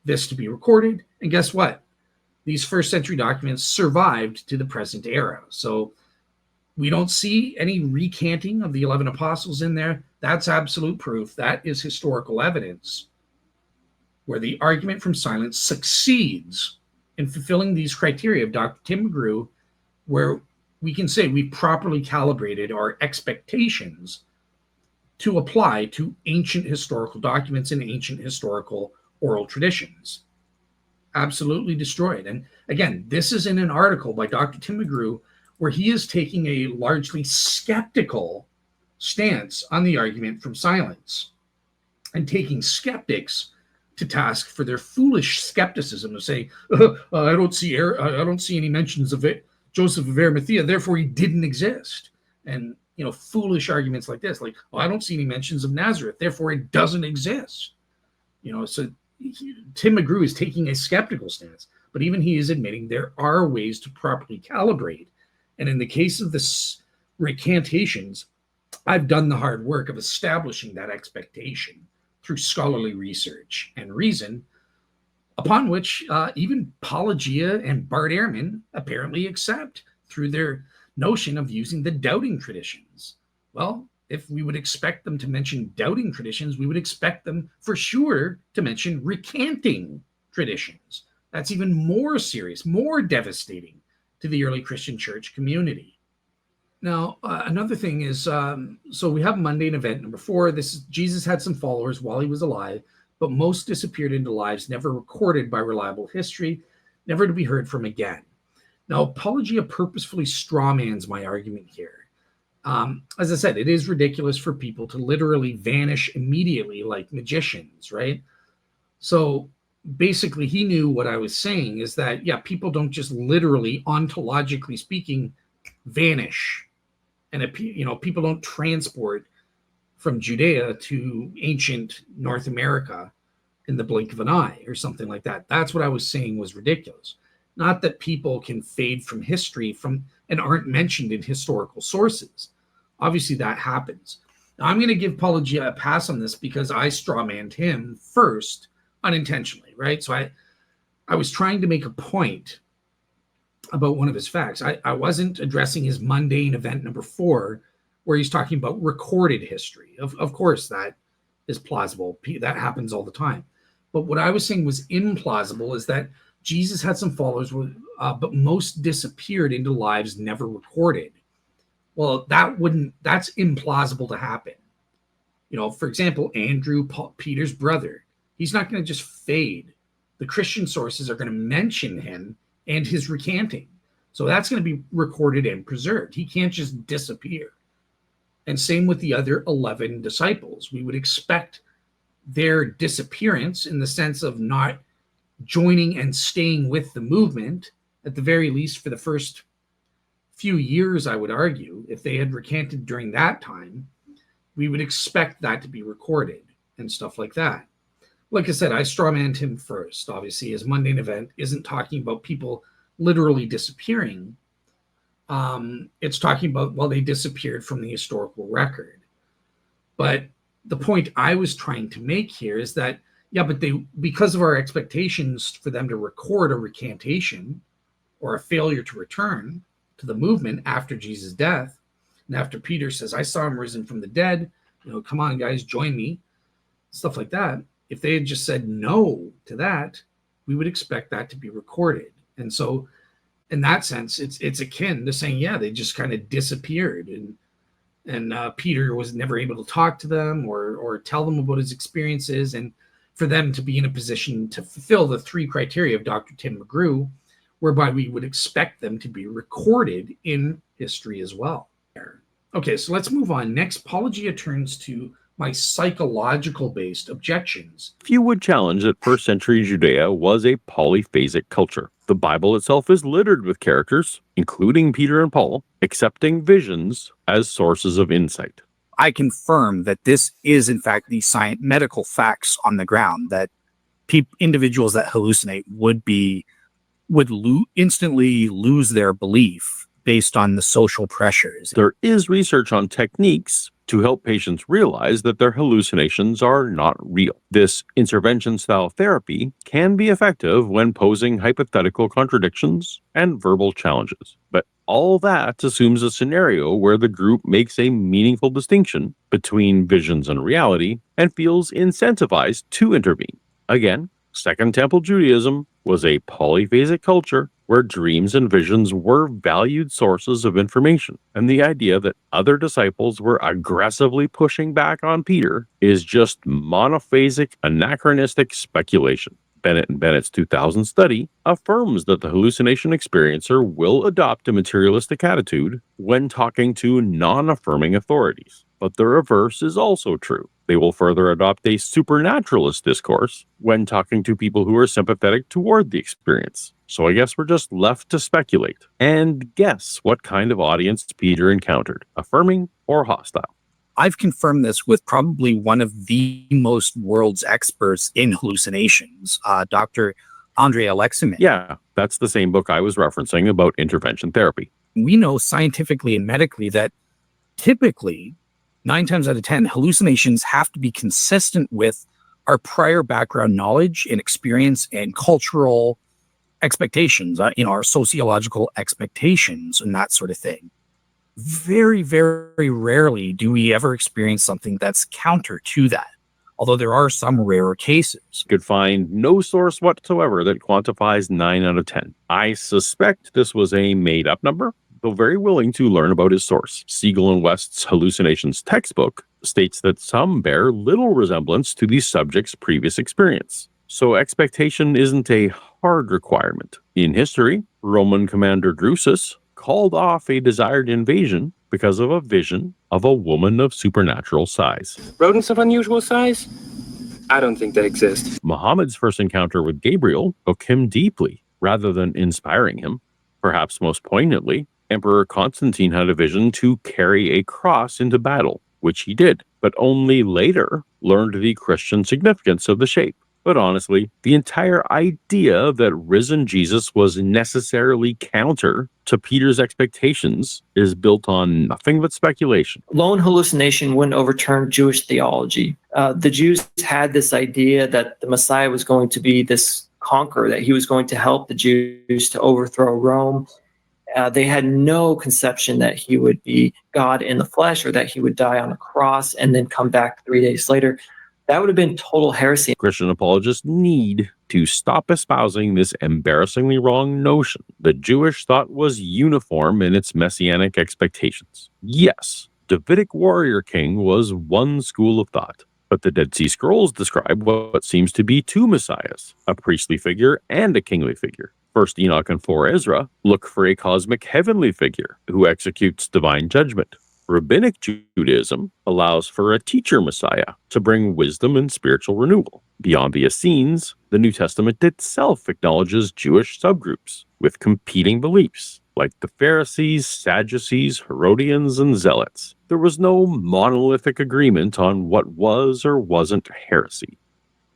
this to be recorded. And guess what? These first century documents survived to the present era. So we don't see any recanting of the 11 apostles in there. That's absolute proof. That is historical evidence where the argument from silence succeeds in fulfilling these criteria of Dr. Tim McGrew, where we can say we properly calibrated our expectations to apply to ancient historical documents and ancient historical oral traditions. Absolutely destroyed. And again, this is in an article by Dr. Tim McGrew where he is taking a largely skeptical stance on the argument from silence and taking skeptics to task for their foolish skepticism of saying, I don't see any mentions of it, Joseph of Arimathea, therefore he didn't exist. And foolish arguments like this, like, I don't see any mentions of Nazareth, therefore it doesn't exist. So Tim McGrew is taking a skeptical stance, but even he is admitting there are ways to properly calibrate. And in the case of the recantations, I've done the hard work of establishing that expectation through scholarly research and reason, upon which even Paulogia and Bart Ehrman apparently accept through their notion of using the doubting traditions. Well, if we would expect them to mention doubting traditions, we would expect them for sure to mention recanting traditions. That's even more serious, more devastating to the early Christian church community. Now, another thing is, so we have mundane event number 4. This is Jesus had some followers while he was alive, but most disappeared into lives never recorded by reliable history, never to be heard from again. Now, Paulogia purposefully strawmans my argument here. As I said, it is ridiculous for people to literally vanish immediately like magicians, right? So basically, he knew what I was saying is that, yeah, people don't just literally, ontologically speaking, vanish. And, people don't transport from Judea to ancient North America in the blink of an eye or something like that. That's what I was saying was ridiculous. Not that people can fade from history and aren't mentioned in historical sources. Obviously, that happens. Now, I'm going to give Paulogia a pass on this because I strawmanned him first unintentionally, right? So I was trying to make a point about one of his facts. I wasn't addressing his mundane event number 4, where he's talking about recorded history. Of course, that is plausible. That happens all the time. But what I was saying was implausible is that Jesus had some followers, but most disappeared into lives never recorded. Well, that's implausible to happen. For example, Andrew, Peter's brother, he's not going to just fade. The Christian sources are going to mention him and his recanting. So that's going to be recorded and preserved. He can't just disappear. And same with the other 11 disciples. We would expect their disappearance in the sense of not joining and staying with the movement, at the very least for the first few years, I would argue. If they had recanted during that time, we would expect that to be recorded and stuff like that. Like I said, I strawmanned him first. Obviously, his mundane event isn't talking about people literally disappearing. It's talking about, well, they disappeared from the historical record. But the point I was trying to make here is that, yeah, but because of our expectations for them to record a recantation or a failure to return to the movement after Jesus' death, and after Peter says, I saw him risen from the dead, come on, guys, join me, stuff like that. If they had just said no to that, we would expect that to be recorded. And so in that sense, it's akin to saying, yeah, they just kind of disappeared. And Peter was never able to talk to them or tell them about his experiences. And for them to be in a position to fulfill the 3 criteria of Dr. Tim McGrew, whereby we would expect them to be recorded in history as well. Okay, so let's move on. Next, Paulogia turns to my psychological-based objections. Few would challenge that first century Judea was a polyphasic culture. The Bible itself is littered with characters, including Peter and Paul, accepting visions as sources of insight. I confirm that this is, in fact, the medical facts on the ground, that individuals that hallucinate would instantly lose their belief based on the social pressures. There is research on techniques to help patients realize that their hallucinations are not real. This intervention-style therapy can be effective when posing hypothetical contradictions and verbal challenges. But all that assumes a scenario where the group makes a meaningful distinction between visions and reality and feels incentivized to intervene. Again, Second Temple Judaism was a polyphasic culture where dreams and visions were valued sources of information, and the idea that other disciples were aggressively pushing back on Peter is just monophasic, anachronistic speculation. Bennett and Bennett's 2000 study affirms that the hallucination experiencer will adopt a materialistic attitude when talking to non-affirming authorities. But the reverse is also true. They will further adopt a supernaturalist discourse when talking to people who are sympathetic toward the experience. So I guess we're just left to speculate and guess what kind of audience Peter encountered, affirming or hostile. I've confirmed this with probably one of the most world's experts in hallucinations, Dr. Andrei Alexeyev. Yeah, that's the same book I was referencing about intervention therapy. We know scientifically and medically that typically 9 times out of 10, hallucinations have to be consistent with our prior background knowledge and experience and cultural expectations, our sociological expectations and that sort of thing. very, very rarely do we ever experience something that's counter to that, although there are some rarer cases. Could find no source whatsoever that quantifies 9 out of 10. I suspect this was a made-up number, though very willing to learn about his source. Siegel and West's Hallucinations textbook states that some bear little resemblance to the subject's previous experience. So expectation isn't a hard requirement. In history, Roman commander Drusus called off a desired invasion because of a vision of a woman of supernatural size. Rodents of unusual size? I don't think they exist. Muhammad's first encounter with Gabriel took him deeply, rather than inspiring him. Perhaps most poignantly, Emperor Constantine had a vision to carry a cross into battle, which he did, but only later learned the Christian significance of the shape. But honestly, the entire idea that risen Jesus was necessarily counter to Peter's expectations is built on nothing but speculation. Lone hallucination wouldn't overturn Jewish theology. The Jews had this idea that the Messiah was going to be this conqueror, that he was going to help the Jews to overthrow Rome. They had no conception that he would be God in the flesh or that he would die on a cross and then come back 3 days later. That would have been total heresy. Christian apologists need to stop espousing this embarrassingly wrong notion that Jewish thought was uniform in its messianic expectations. Yes, Davidic warrior king was one school of thought, but the Dead Sea Scrolls describe what seems to be two messiahs, a priestly figure and a kingly figure. 1 Enoch and 4 Ezra look for a cosmic heavenly figure who executes divine judgment. Rabbinic Judaism allows for a teacher messiah to bring wisdom and spiritual renewal. Beyond the Essenes, the New Testament itself acknowledges Jewish subgroups with competing beliefs, like the Pharisees, Sadducees, Herodians, and Zealots. There was no monolithic agreement on what was or wasn't heresy.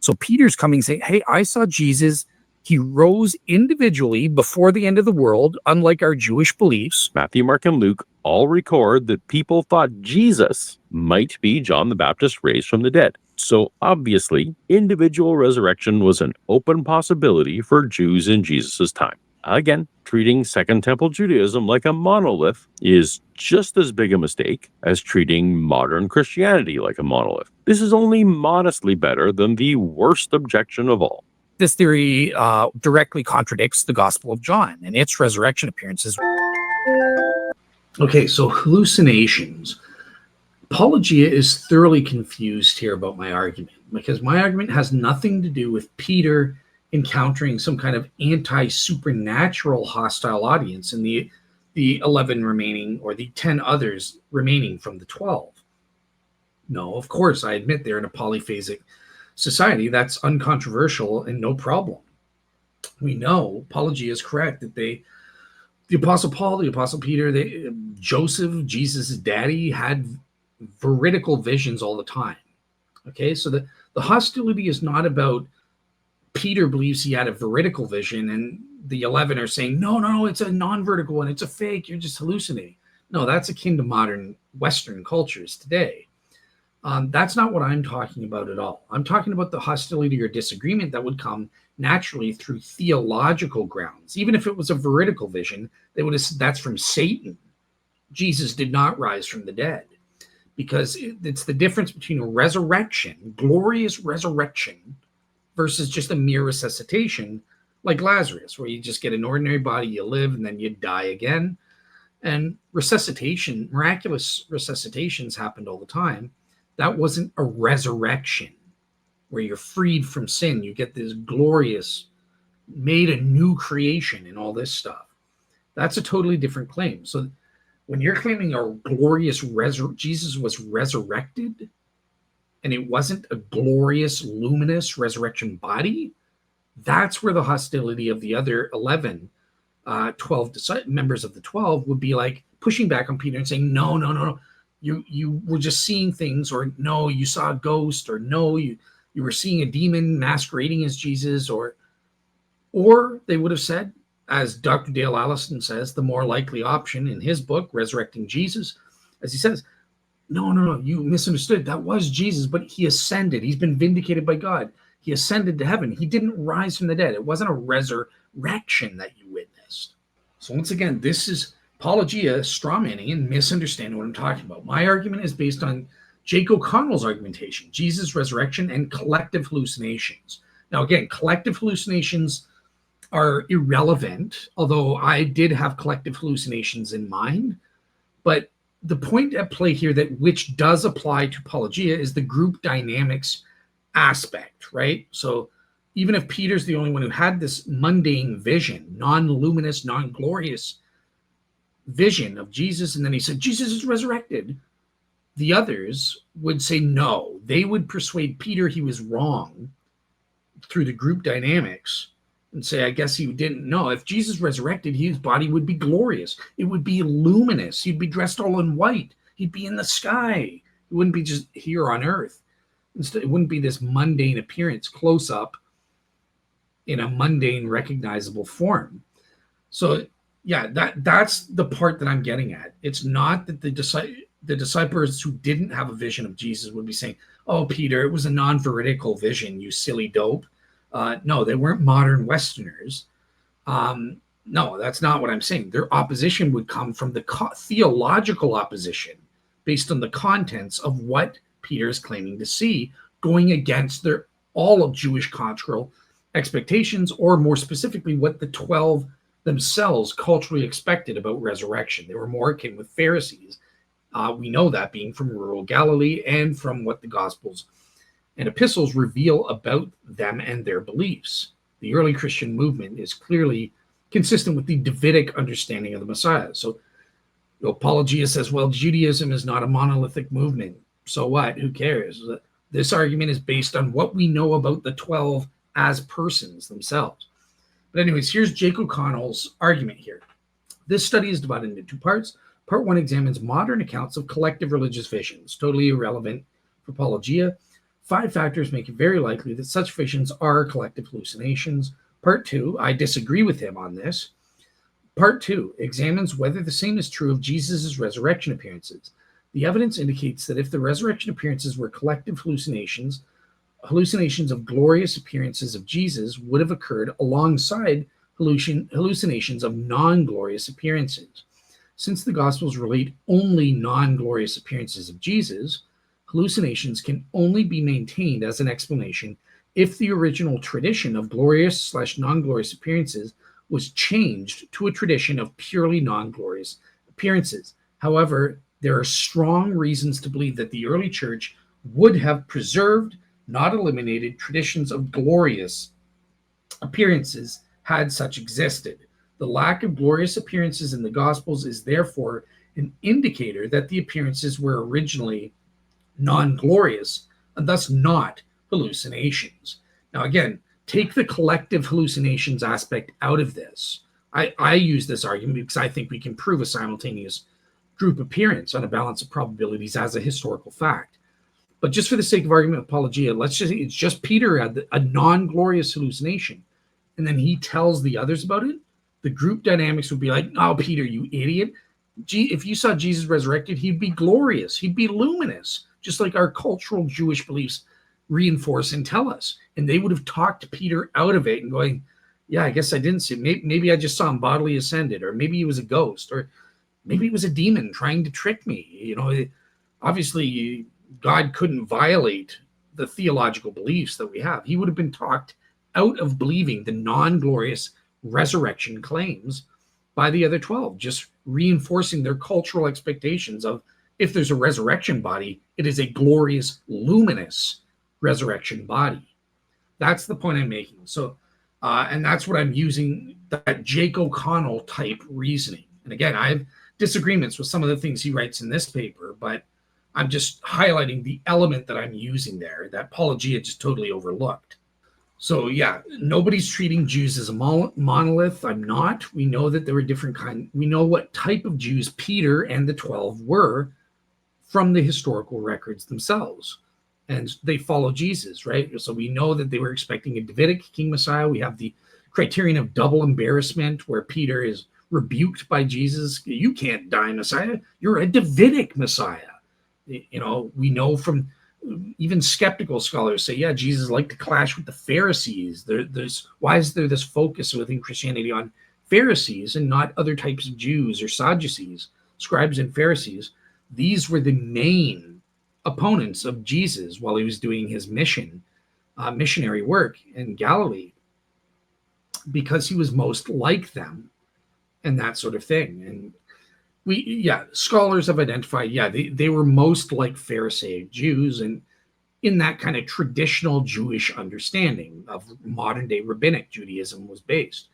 So Peter's coming saying, hey, I saw Jesus. He rose individually before the end of the world, unlike our Jewish beliefs. Matthew, Mark, and Luke all record that people thought Jesus might be John the Baptist raised from the dead. So obviously, individual resurrection was an open possibility for Jews in Jesus' time. Again, treating Second Temple Judaism like a monolith is just as big a mistake as treating modern Christianity like a monolith. This is only modestly better than the worst objection of all. This theory directly contradicts the Gospel of John and its resurrection appearances. Okay, so hallucinations. Paulogia is thoroughly confused here about my argument, because my argument has nothing to do with Peter encountering some kind of anti-supernatural hostile audience in the 11 remaining, or the 10 others remaining from the 12. No, of course, I admit they're in a polyphasic society. That's uncontroversial and no problem. We know Paulogia is correct that the Apostle Paul, the Apostle Peter, Joseph, Jesus' daddy, had veridical visions all the time. Okay, so the hostility is not about Peter believes he had a veridical vision and the 11 are saying, no, it's a non-vertical one, it's a fake, you're just hallucinating. No, that's akin to modern Western cultures today. That's not what I'm talking about at all. I'm talking about the hostility or disagreement that would come naturally through theological grounds. Even if it was a veridical vision, they would have said that's from Satan. Jesus did not rise from the dead, because it's the difference between a resurrection, glorious resurrection, versus just a mere resuscitation like Lazarus, where you just get an ordinary body, you live, and then you die again. And resuscitation, miraculous resuscitations happened all the time. That wasn't a resurrection where you're freed from sin. You get this glorious, made a new creation and all this stuff. That's a totally different claim. So when you're claiming a glorious Jesus was resurrected and it wasn't a glorious, luminous resurrection body, that's where the hostility of the other 11, 12 members of the 12 would be like pushing back on Peter and saying, no. You were just seeing things, or no, you saw a ghost, or no, you were seeing a demon masquerading as Jesus, or they would have said, as Dr. Dale Allison says, the more likely option in his book, Resurrecting Jesus, as he says, no, you misunderstood. That was Jesus, but he ascended. He's been vindicated by God. He ascended to heaven. He didn't rise from the dead. It wasn't a resurrection that you witnessed. So once again, this is Paulogia is strawmanning and misunderstanding what I'm talking about. My argument is based on Jake O'Connell's argumentation, Jesus' resurrection and collective hallucinations. Now, again, collective hallucinations are irrelevant, although I did have collective hallucinations in mind. But the point at play here, that which does apply to Paulogia, is the group dynamics aspect, right? So even if Peter's the only one who had this mundane vision, non-luminous, non-glorious vision of Jesus, and then he said, Jesus is resurrected, the others would say no. They would persuade Peter he was wrong through the group dynamics and say, I guess he didn't know. If Jesus resurrected, his body would be glorious. It would be luminous. He'd be dressed all in white. He'd be in the sky. It wouldn't be just here on earth. Instead, it wouldn't be this mundane appearance close up in a mundane, recognizable form. So, yeah, that's the part that I'm getting at. It's not that the disciples who didn't have a vision of Jesus would be saying, oh, Peter, it was a non-veridical vision, you silly dope. No, they weren't modern Westerners. No, that's not what I'm saying. Their opposition would come from the theological opposition based on the contents of what Peter is claiming to see, going against all of Jewish cultural expectations, or more specifically, what the 12 themselves culturally expected about resurrection. They were more akin with Pharisees. We know that being from rural Galilee and from what the Gospels and epistles reveal about them and their beliefs. The early Christian movement is clearly consistent with the Davidic understanding of the Messiah. So, Paulogia says, well, Judaism is not a monolithic movement. So what? Who cares? This argument is based on what we know about the 12 as persons themselves. But anyways, here's Jake O'Connell's argument here. This study is divided into two parts. Part one examines modern accounts of collective religious visions, totally irrelevant for Paulogia. 5 factors make it very likely that such visions are collective hallucinations. Part 2, I disagree with him on this. Part 2 examines whether the same is true of Jesus' resurrection appearances. The evidence indicates that if the resurrection appearances were collective hallucinations of glorious appearances of Jesus would have occurred alongside hallucinations of non-glorious appearances. Since the Gospels relate only non-glorious appearances of Jesus, hallucinations can only be maintained as an explanation if the original tradition of glorious/non-glorious appearances was changed to a tradition of purely non-glorious appearances. However, there are strong reasons to believe that the early church would have preserved, not eliminated, traditions of glorious appearances had such existed. The lack of glorious appearances in the Gospels is therefore an indicator that the appearances were originally non-glorious and thus not hallucinations. Now, again, take the collective hallucinations aspect out of this. I use this argument because I think we can prove a simultaneous group appearance on a balance of probabilities as a historical fact. But just for the sake of argument of Paulogia, let's just say it's just Peter had a non-glorious hallucination, and then he tells the others about it. The group dynamics would be like, oh, Peter, you idiot. If you saw Jesus resurrected, he'd be glorious. He'd be luminous, just like our cultural Jewish beliefs reinforce and tell us. And they would have talked Peter out of it and going, yeah, I guess I didn't see it. Maybe I just saw him bodily ascended, or maybe he was a ghost, or maybe it was a demon trying to trick me. Obviously, God couldn't violate the theological beliefs that we have. He would have been talked out of believing the non-glorious resurrection claims by the other 12, just reinforcing their cultural expectations of, if there's a resurrection body, it is a glorious, luminous resurrection body. That's the point I'm making. So, and that's what I'm using, that Jake O'Connell type reasoning. And again, I have disagreements with some of the things he writes in this paper, but I'm just highlighting the element that I'm using there that Paulogia just totally overlooked. So yeah, nobody's treating Jews as a monolith. I'm not. We know that there were different kinds. We know what type of Jews Peter and the 12 were from the historical records themselves. And they follow Jesus, right? So we know that they were expecting a Davidic king Messiah. We have the criterion of double embarrassment where Peter is rebuked by Jesus. You can't die, Messiah. You're a Davidic Messiah. We know from even skeptical scholars say, yeah, Jesus liked to clash with the Pharisees. Why is there this focus within Christianity on Pharisees and not other types of Jews or Sadducees, scribes and Pharisees, these were the main opponents of Jesus while he was doing his missionary work in Galilee, because he was most like them and that sort of thing. And scholars have identified, they were most like Pharisaic Jews, and in that kind of traditional Jewish understanding of modern day rabbinic Judaism was based.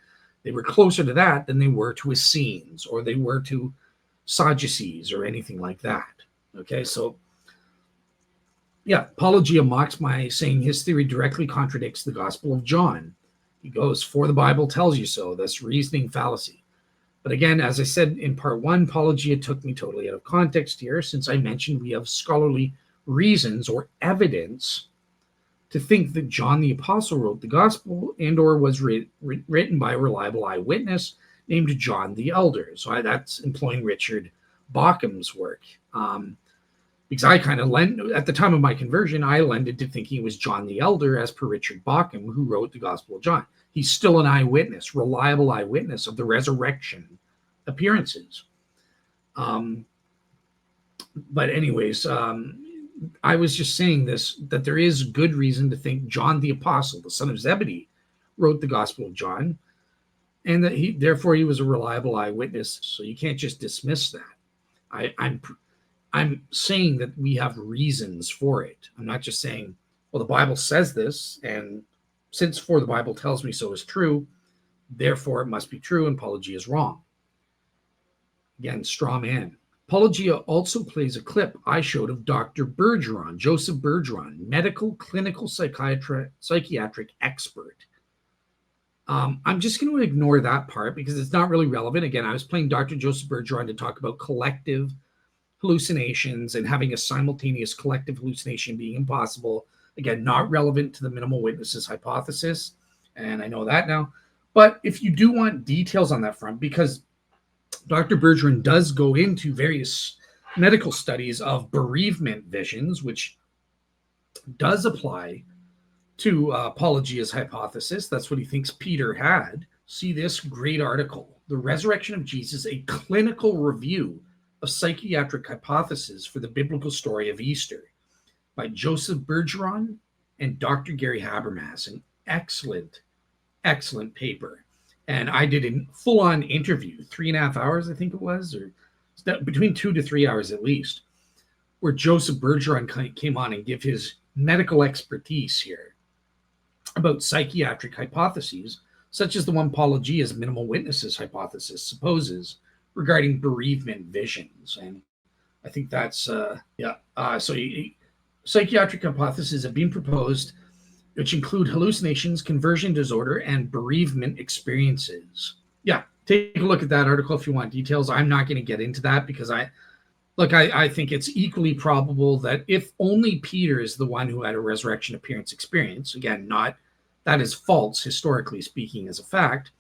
They were closer to that than they were to Essenes or they were to Sadducees or anything like that. Okay, so Paulogia mocks my saying his theory directly contradicts the Gospel of John. He goes, "For the Bible tells you so," that's reasoning fallacy. But again, as I said in part 1, Paulogia took me totally out of context here, since I mentioned we have scholarly reasons or evidence to think that John the Apostle wrote the Gospel and or was written by a reliable eyewitness named John the Elder. So that's employing Richard Bockham's work. Because I kind of at the time of my conversion, I lended to thinking it was John the Elder, as per Richard Bockham, who wrote the Gospel of John. He's still an eyewitness, reliable eyewitness of the resurrection appearances. But anyways, I was just saying that there is good reason to think John the Apostle, the son of Zebedee, wrote the Gospel of John, and that therefore he was a reliable eyewitness. So you can't just dismiss that. I'm saying that we have reasons for it. I'm not just saying, well, the Bible says this, and since "for the Bible tells me so" is true, therefore it must be true, and Paulogia is wrong. Again, straw man. Paulogia also plays a clip I showed of Dr. Bergeron, Joseph Bergeron, medical clinical psychiatric expert. I'm just going to ignore that part because it's not really relevant. Again, I was playing Dr. Joseph Bergeron to talk about collective hallucinations and having a simultaneous collective hallucination being impossible. Again, not relevant to the minimal witnesses hypothesis, and I know that now. But if you do want details on that front, because Dr. Bergeron does go into various medical studies of bereavement visions, which does apply to Paulogia's hypothesis. That's what he thinks Peter had. See this great article, "The Resurrection of Jesus, a Clinical Review of Psychiatric Hypothesis for the Biblical Story of Easter," by Joseph Bergeron and Dr. Gary Habermas. An excellent, excellent paper. And I did a full-on interview, 3.5 hours, I think it was, or between 2 to 3 hours at least, where Joseph Bergeron came on and gave his medical expertise here about psychiatric hypotheses, such as the one Paulogia's minimal witnesses hypothesis supposes regarding bereavement visions. And I think that's, psychiatric hypotheses have been proposed, which include hallucinations, conversion disorder, and bereavement experiences. Yeah, take a look at that article if you want details. I'm not going to get into that because I think it's equally probable that if only Peter is the one who had a resurrection appearance experience, again, not that is false historically speaking as a fact,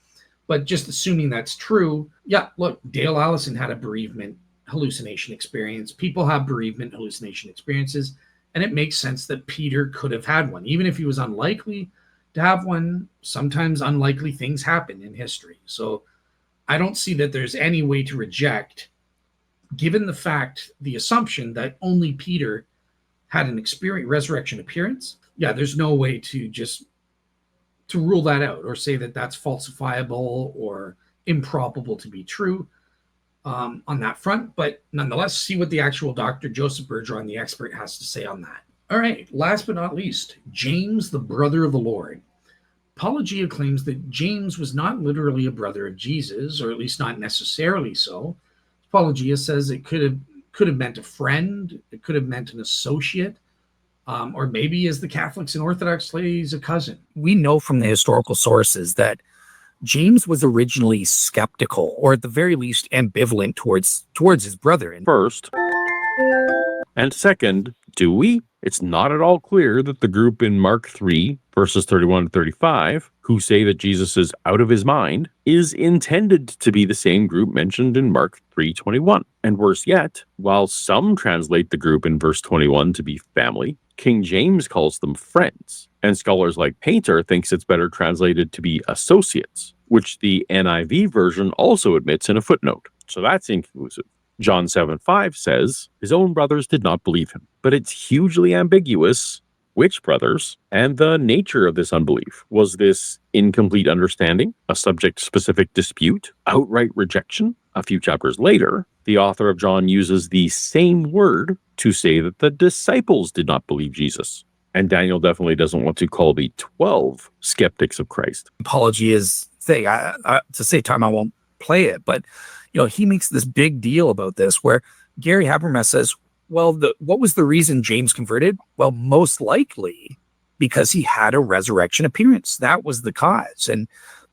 but just assuming that's true. Yeah, look, Dale Allison had a bereavement hallucination experience. People have bereavement hallucination experiences. And it makes sense that Peter could have had one. Even if he was unlikely to have one, sometimes unlikely things happen in history. So I don't see that there's any way to reject, given the assumption that only Peter had an resurrection appearance. Yeah, there's no way to rule that out or say that that's falsifiable or improbable to be true on that front, but nonetheless, see what the actual Dr. Joseph Bergeron, the expert, has to say on that. All right, last but not least, James, the brother of the Lord. Paulogia claims that James was not literally a brother of Jesus, or at least not necessarily so. Paulogia says it could have meant a friend, it could have meant an associate, or maybe, as the Catholics and Orthodox say, he's a cousin. We know from the historical sources that James was originally skeptical, or at the very least ambivalent towards his brother. And First, and second, do we? It's not at all clear that the group in Mark 3, verses 31 to 35, who say that Jesus is out of his mind, is intended to be the same group mentioned in Mark 3:21. And worse yet, while some translate the group in verse 21 to be family, King James calls them friends, and scholars like Painter thinks it's better translated to be associates. which the NIV version also admits in a footnote. So that's inconclusive. John 7:5 says his own brothers did not believe him, but it's hugely ambiguous which brothers and the nature of this unbelief. Was this incomplete understanding, a subject-specific dispute, outright rejection? A few chapters later, the author of John uses the same word to say that the disciples did not believe Jesus. And Daniel definitely doesn't want to call the 12 skeptics of Christ. Paulogia's thing. To save time, I won't play it, but he makes this big deal about this where Gary Habermas says, well, what was the reason James converted? Well, most likely because he had a resurrection appearance. That was the cause. And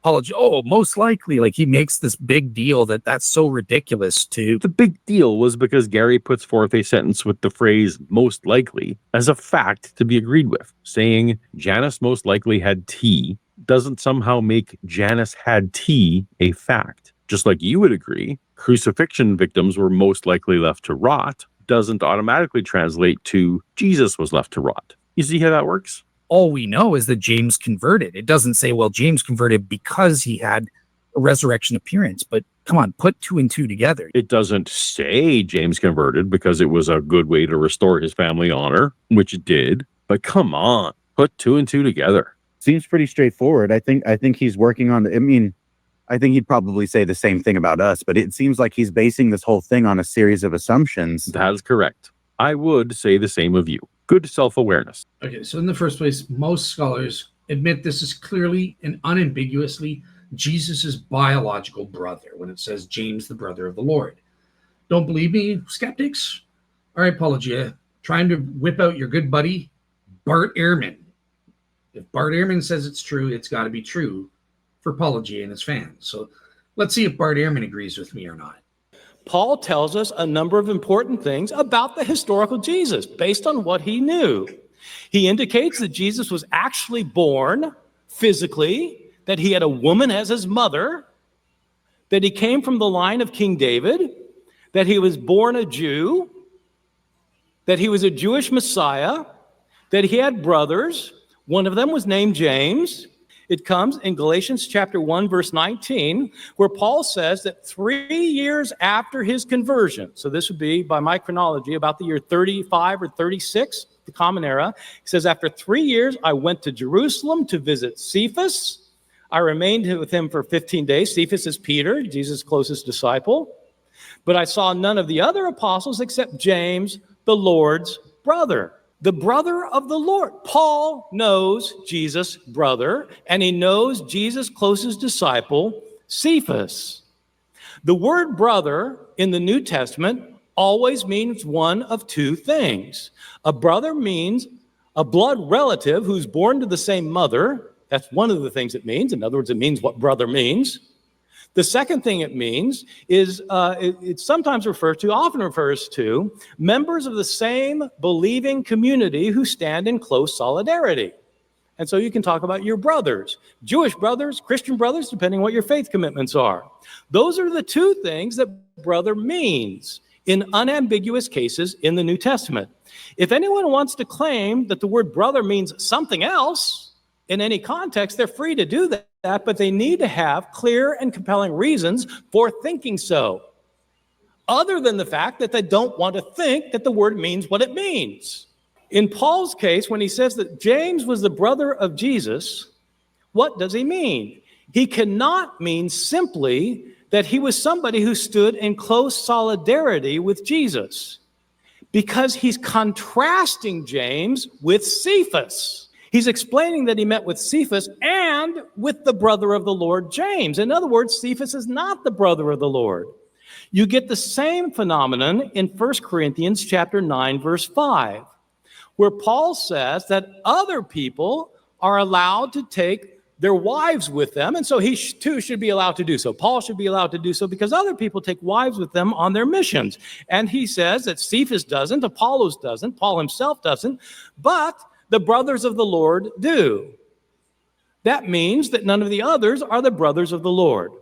Paulogia, most likely, like he makes this big deal that's so ridiculous to. The big deal was because Gary puts forth a sentence with the phrase most likely as a fact to be agreed with. Saying Janus most likely had tea doesn't somehow make Janus had tea a fact. Just like you would agree, crucifixion victims were most likely left to rot doesn't automatically translate to Jesus was left to rot. You see how that works? All we know is that James converted. It doesn't say, well, James converted because he had a resurrection appearance. But come on, put 2 and 2 together. It doesn't say James converted because it was a good way to restore his family honor, which it did. But come on, put 2 and 2 together. Seems pretty straightforward. I think he's working on I think he'd probably say the same thing about us, but it seems like he's basing this whole thing on a series of assumptions. That is correct. I would say the same of you. Good self-awareness. Okay, so in the first place, most scholars admit this is clearly and unambiguously Jesus's biological brother when it says James, the brother of the Lord. Don't believe me, skeptics? All right, Paulogia, trying to whip out your good buddy, Bart Ehrman. If Bart Ehrman says it's true, it's got to be true for Paulogia and his fans. So let's see if Bart Ehrman agrees with me or not. Paul tells us a number of important things about the historical Jesus based on what he knew. He indicates that Jesus was actually born physically, that he had a woman as his mother, that he came from the line of King David, that he was born a Jew, that he was a Jewish Messiah, that he had brothers. One of them was named James. It comes in Galatians chapter 1, verse 19, where Paul says that 3 years after his conversion, so this would be, by my chronology, about the year 35 or 36, the Common Era, he says, after 3 years, I went to Jerusalem to visit Cephas. I remained with him for 15 days. Cephas is Peter, Jesus' closest disciple. But I saw none of the other apostles except James, the Lord's brother. The brother of the Lord. Paul knows Jesus' brother, and he knows Jesus' closest disciple, Cephas. The word brother in the New Testament always means one of 2 things. A brother means a blood relative who's born to the same mother. That's one of the things it means. In other words, it means what brother means. The second thing it means is it sometimes often refers to members of the same believing community who stand in close solidarity. And so you can talk about your brothers, Jewish brothers, Christian brothers, depending on what your faith commitments are. Those are the 2 things that brother means in unambiguous cases in the New Testament. If anyone wants to claim that the word brother means something else in any context, they're free to do that, but they need to have clear and compelling reasons for thinking so, other than the fact that they don't want to think that the word means what it means. In Paul's case, when he says that James was the brother of Jesus, what does he mean? He cannot mean simply that he was somebody who stood in close solidarity with Jesus, because he's contrasting James with Cephas. He's explaining that he met with Cephas and with the brother of the Lord, James. In other words, Cephas is not the brother of the Lord. You get the same phenomenon in 1 Corinthians chapter 9, verse 5, where Paul says that other people are allowed to take their wives with them, and so he too should be allowed to do so. Paul should be allowed to do so because other people take wives with them on their missions. And he says that Cephas doesn't, Apollos doesn't, Paul himself doesn't, but the brothers of the Lord do. That means that none of the others are the brothers of the Lord.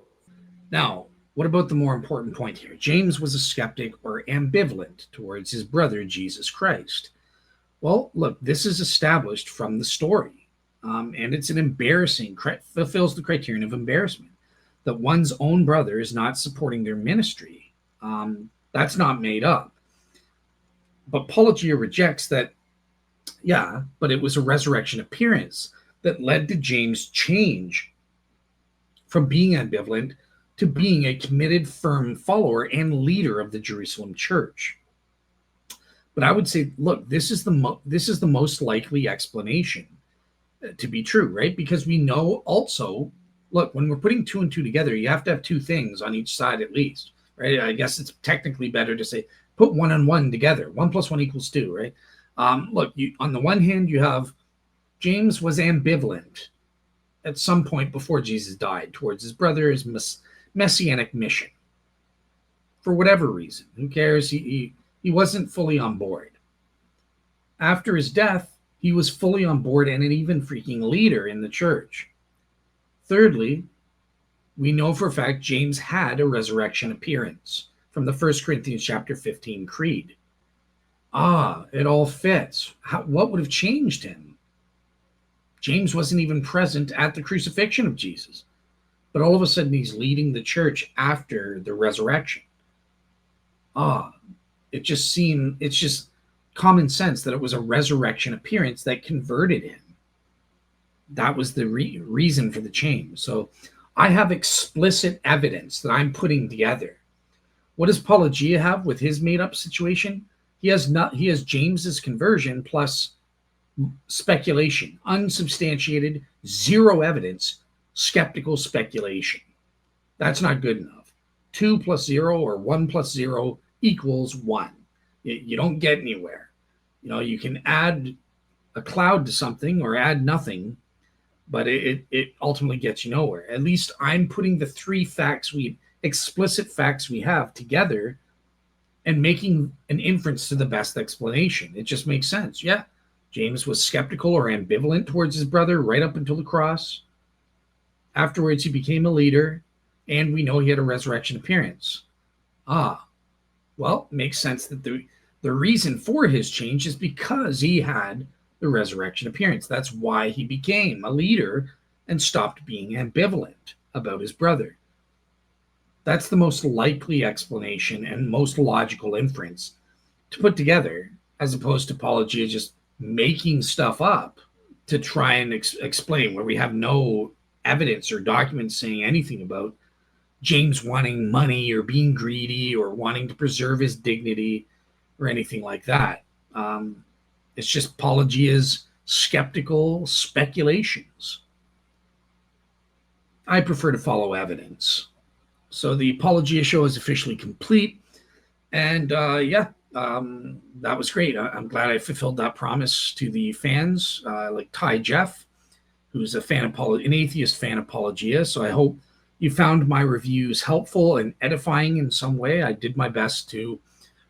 Now, what about the more important point here? James was a skeptic or ambivalent towards his brother, Jesus Christ. Well, look, this is established from the story, and it's fulfills the criterion of embarrassment. that one's own brother is not supporting their ministry. That's not made up. But Paulogia rejects that, yeah, but it was a resurrection appearance that led to James' change from being ambivalent to being a committed, firm follower and leader of the Jerusalem church. But I would say, look, this is the most likely explanation to be true, right? Because we know also, look, when we're putting 2 and 2 together, you have to have 2 things on each side at least, right? I guess it's technically better to say put 1 and 1 together. 1 + 1 = 2, right? Look, on the one hand, you have James was ambivalent at some point before Jesus died towards his brother's messianic mission. For whatever reason, who cares? He wasn't fully on board. After his death, he was fully on board and an even freaking leader in the church. Thirdly, we know for a fact James had a resurrection appearance from the 1 Corinthians chapter 15 creed. It all fits. What would have changed him? James wasn't even present at the crucifixion of Jesus, but all of a sudden he's leading the church after the resurrection. It's just common sense that it was a resurrection appearance that converted him. That was the reason for the change. So I have explicit evidence that I'm putting together. What does Paulogia have with his made-up situation? He has James's conversion plus speculation, unsubstantiated, zero evidence, skeptical speculation. That's not good enough. 2 + 0 or 1 + 0 = 1. You don't get anywhere. You can add a cloud to something or add nothing, but it ultimately gets you nowhere. At least I'm putting the 3 explicit facts we have together and making an inference to the best explanation. It just makes sense. Yeah, James was skeptical or ambivalent towards his brother right up until the cross. Afterwards, he became a leader, and we know he had a resurrection appearance. Well, it makes sense that the reason for his change is because he had the resurrection appearance. That's why he became a leader and stopped being ambivalent about his brother. That's the most likely explanation and most logical inference to put together, as opposed to Paulogia just making stuff up to try and explain where we have no evidence or documents saying anything about James wanting money or being greedy or wanting to preserve his dignity or anything like that. It's just Paulogia's skeptical speculations. I prefer to follow evidence. So the Paulogia show is officially complete. And that was great. I'm glad I fulfilled that promise to the fans, like Ty Jeff, who's an atheist fan of Paulogia. So I hope you found my reviews helpful and edifying in some way. I did my best to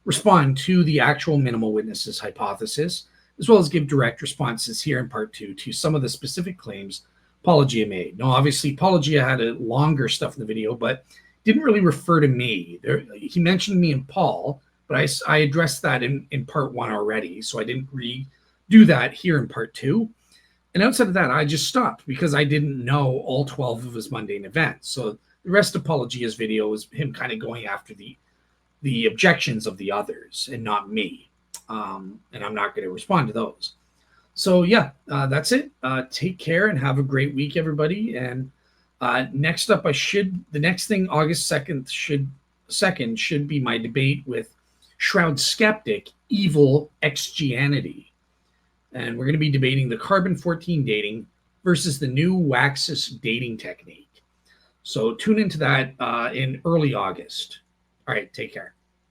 respond to the actual minimal witnesses hypothesis, as well as give direct responses here in part 2 to some of the specific claims Paulogia made. Now, obviously, Paulogia had a longer stuff in the video, but didn't really refer to me. He mentioned me and Paul, but I addressed that in part 1 already, so I didn't redo that here in part 2. And outside of that, I just stopped because I didn't know all 12 of his mundane events. So the rest of Paulogia's video was him kind of going after the objections of the others and not me. And I'm not going to respond to those. So yeah, that's it. Take care and have a great week, everybody. And next up, the next thing, August 2nd should be my debate with Shroud Skeptic, Evil Xgianity. And we're going to be debating the carbon-14 dating versus the new Waxis dating technique. So tune into that in early August. All right, take care.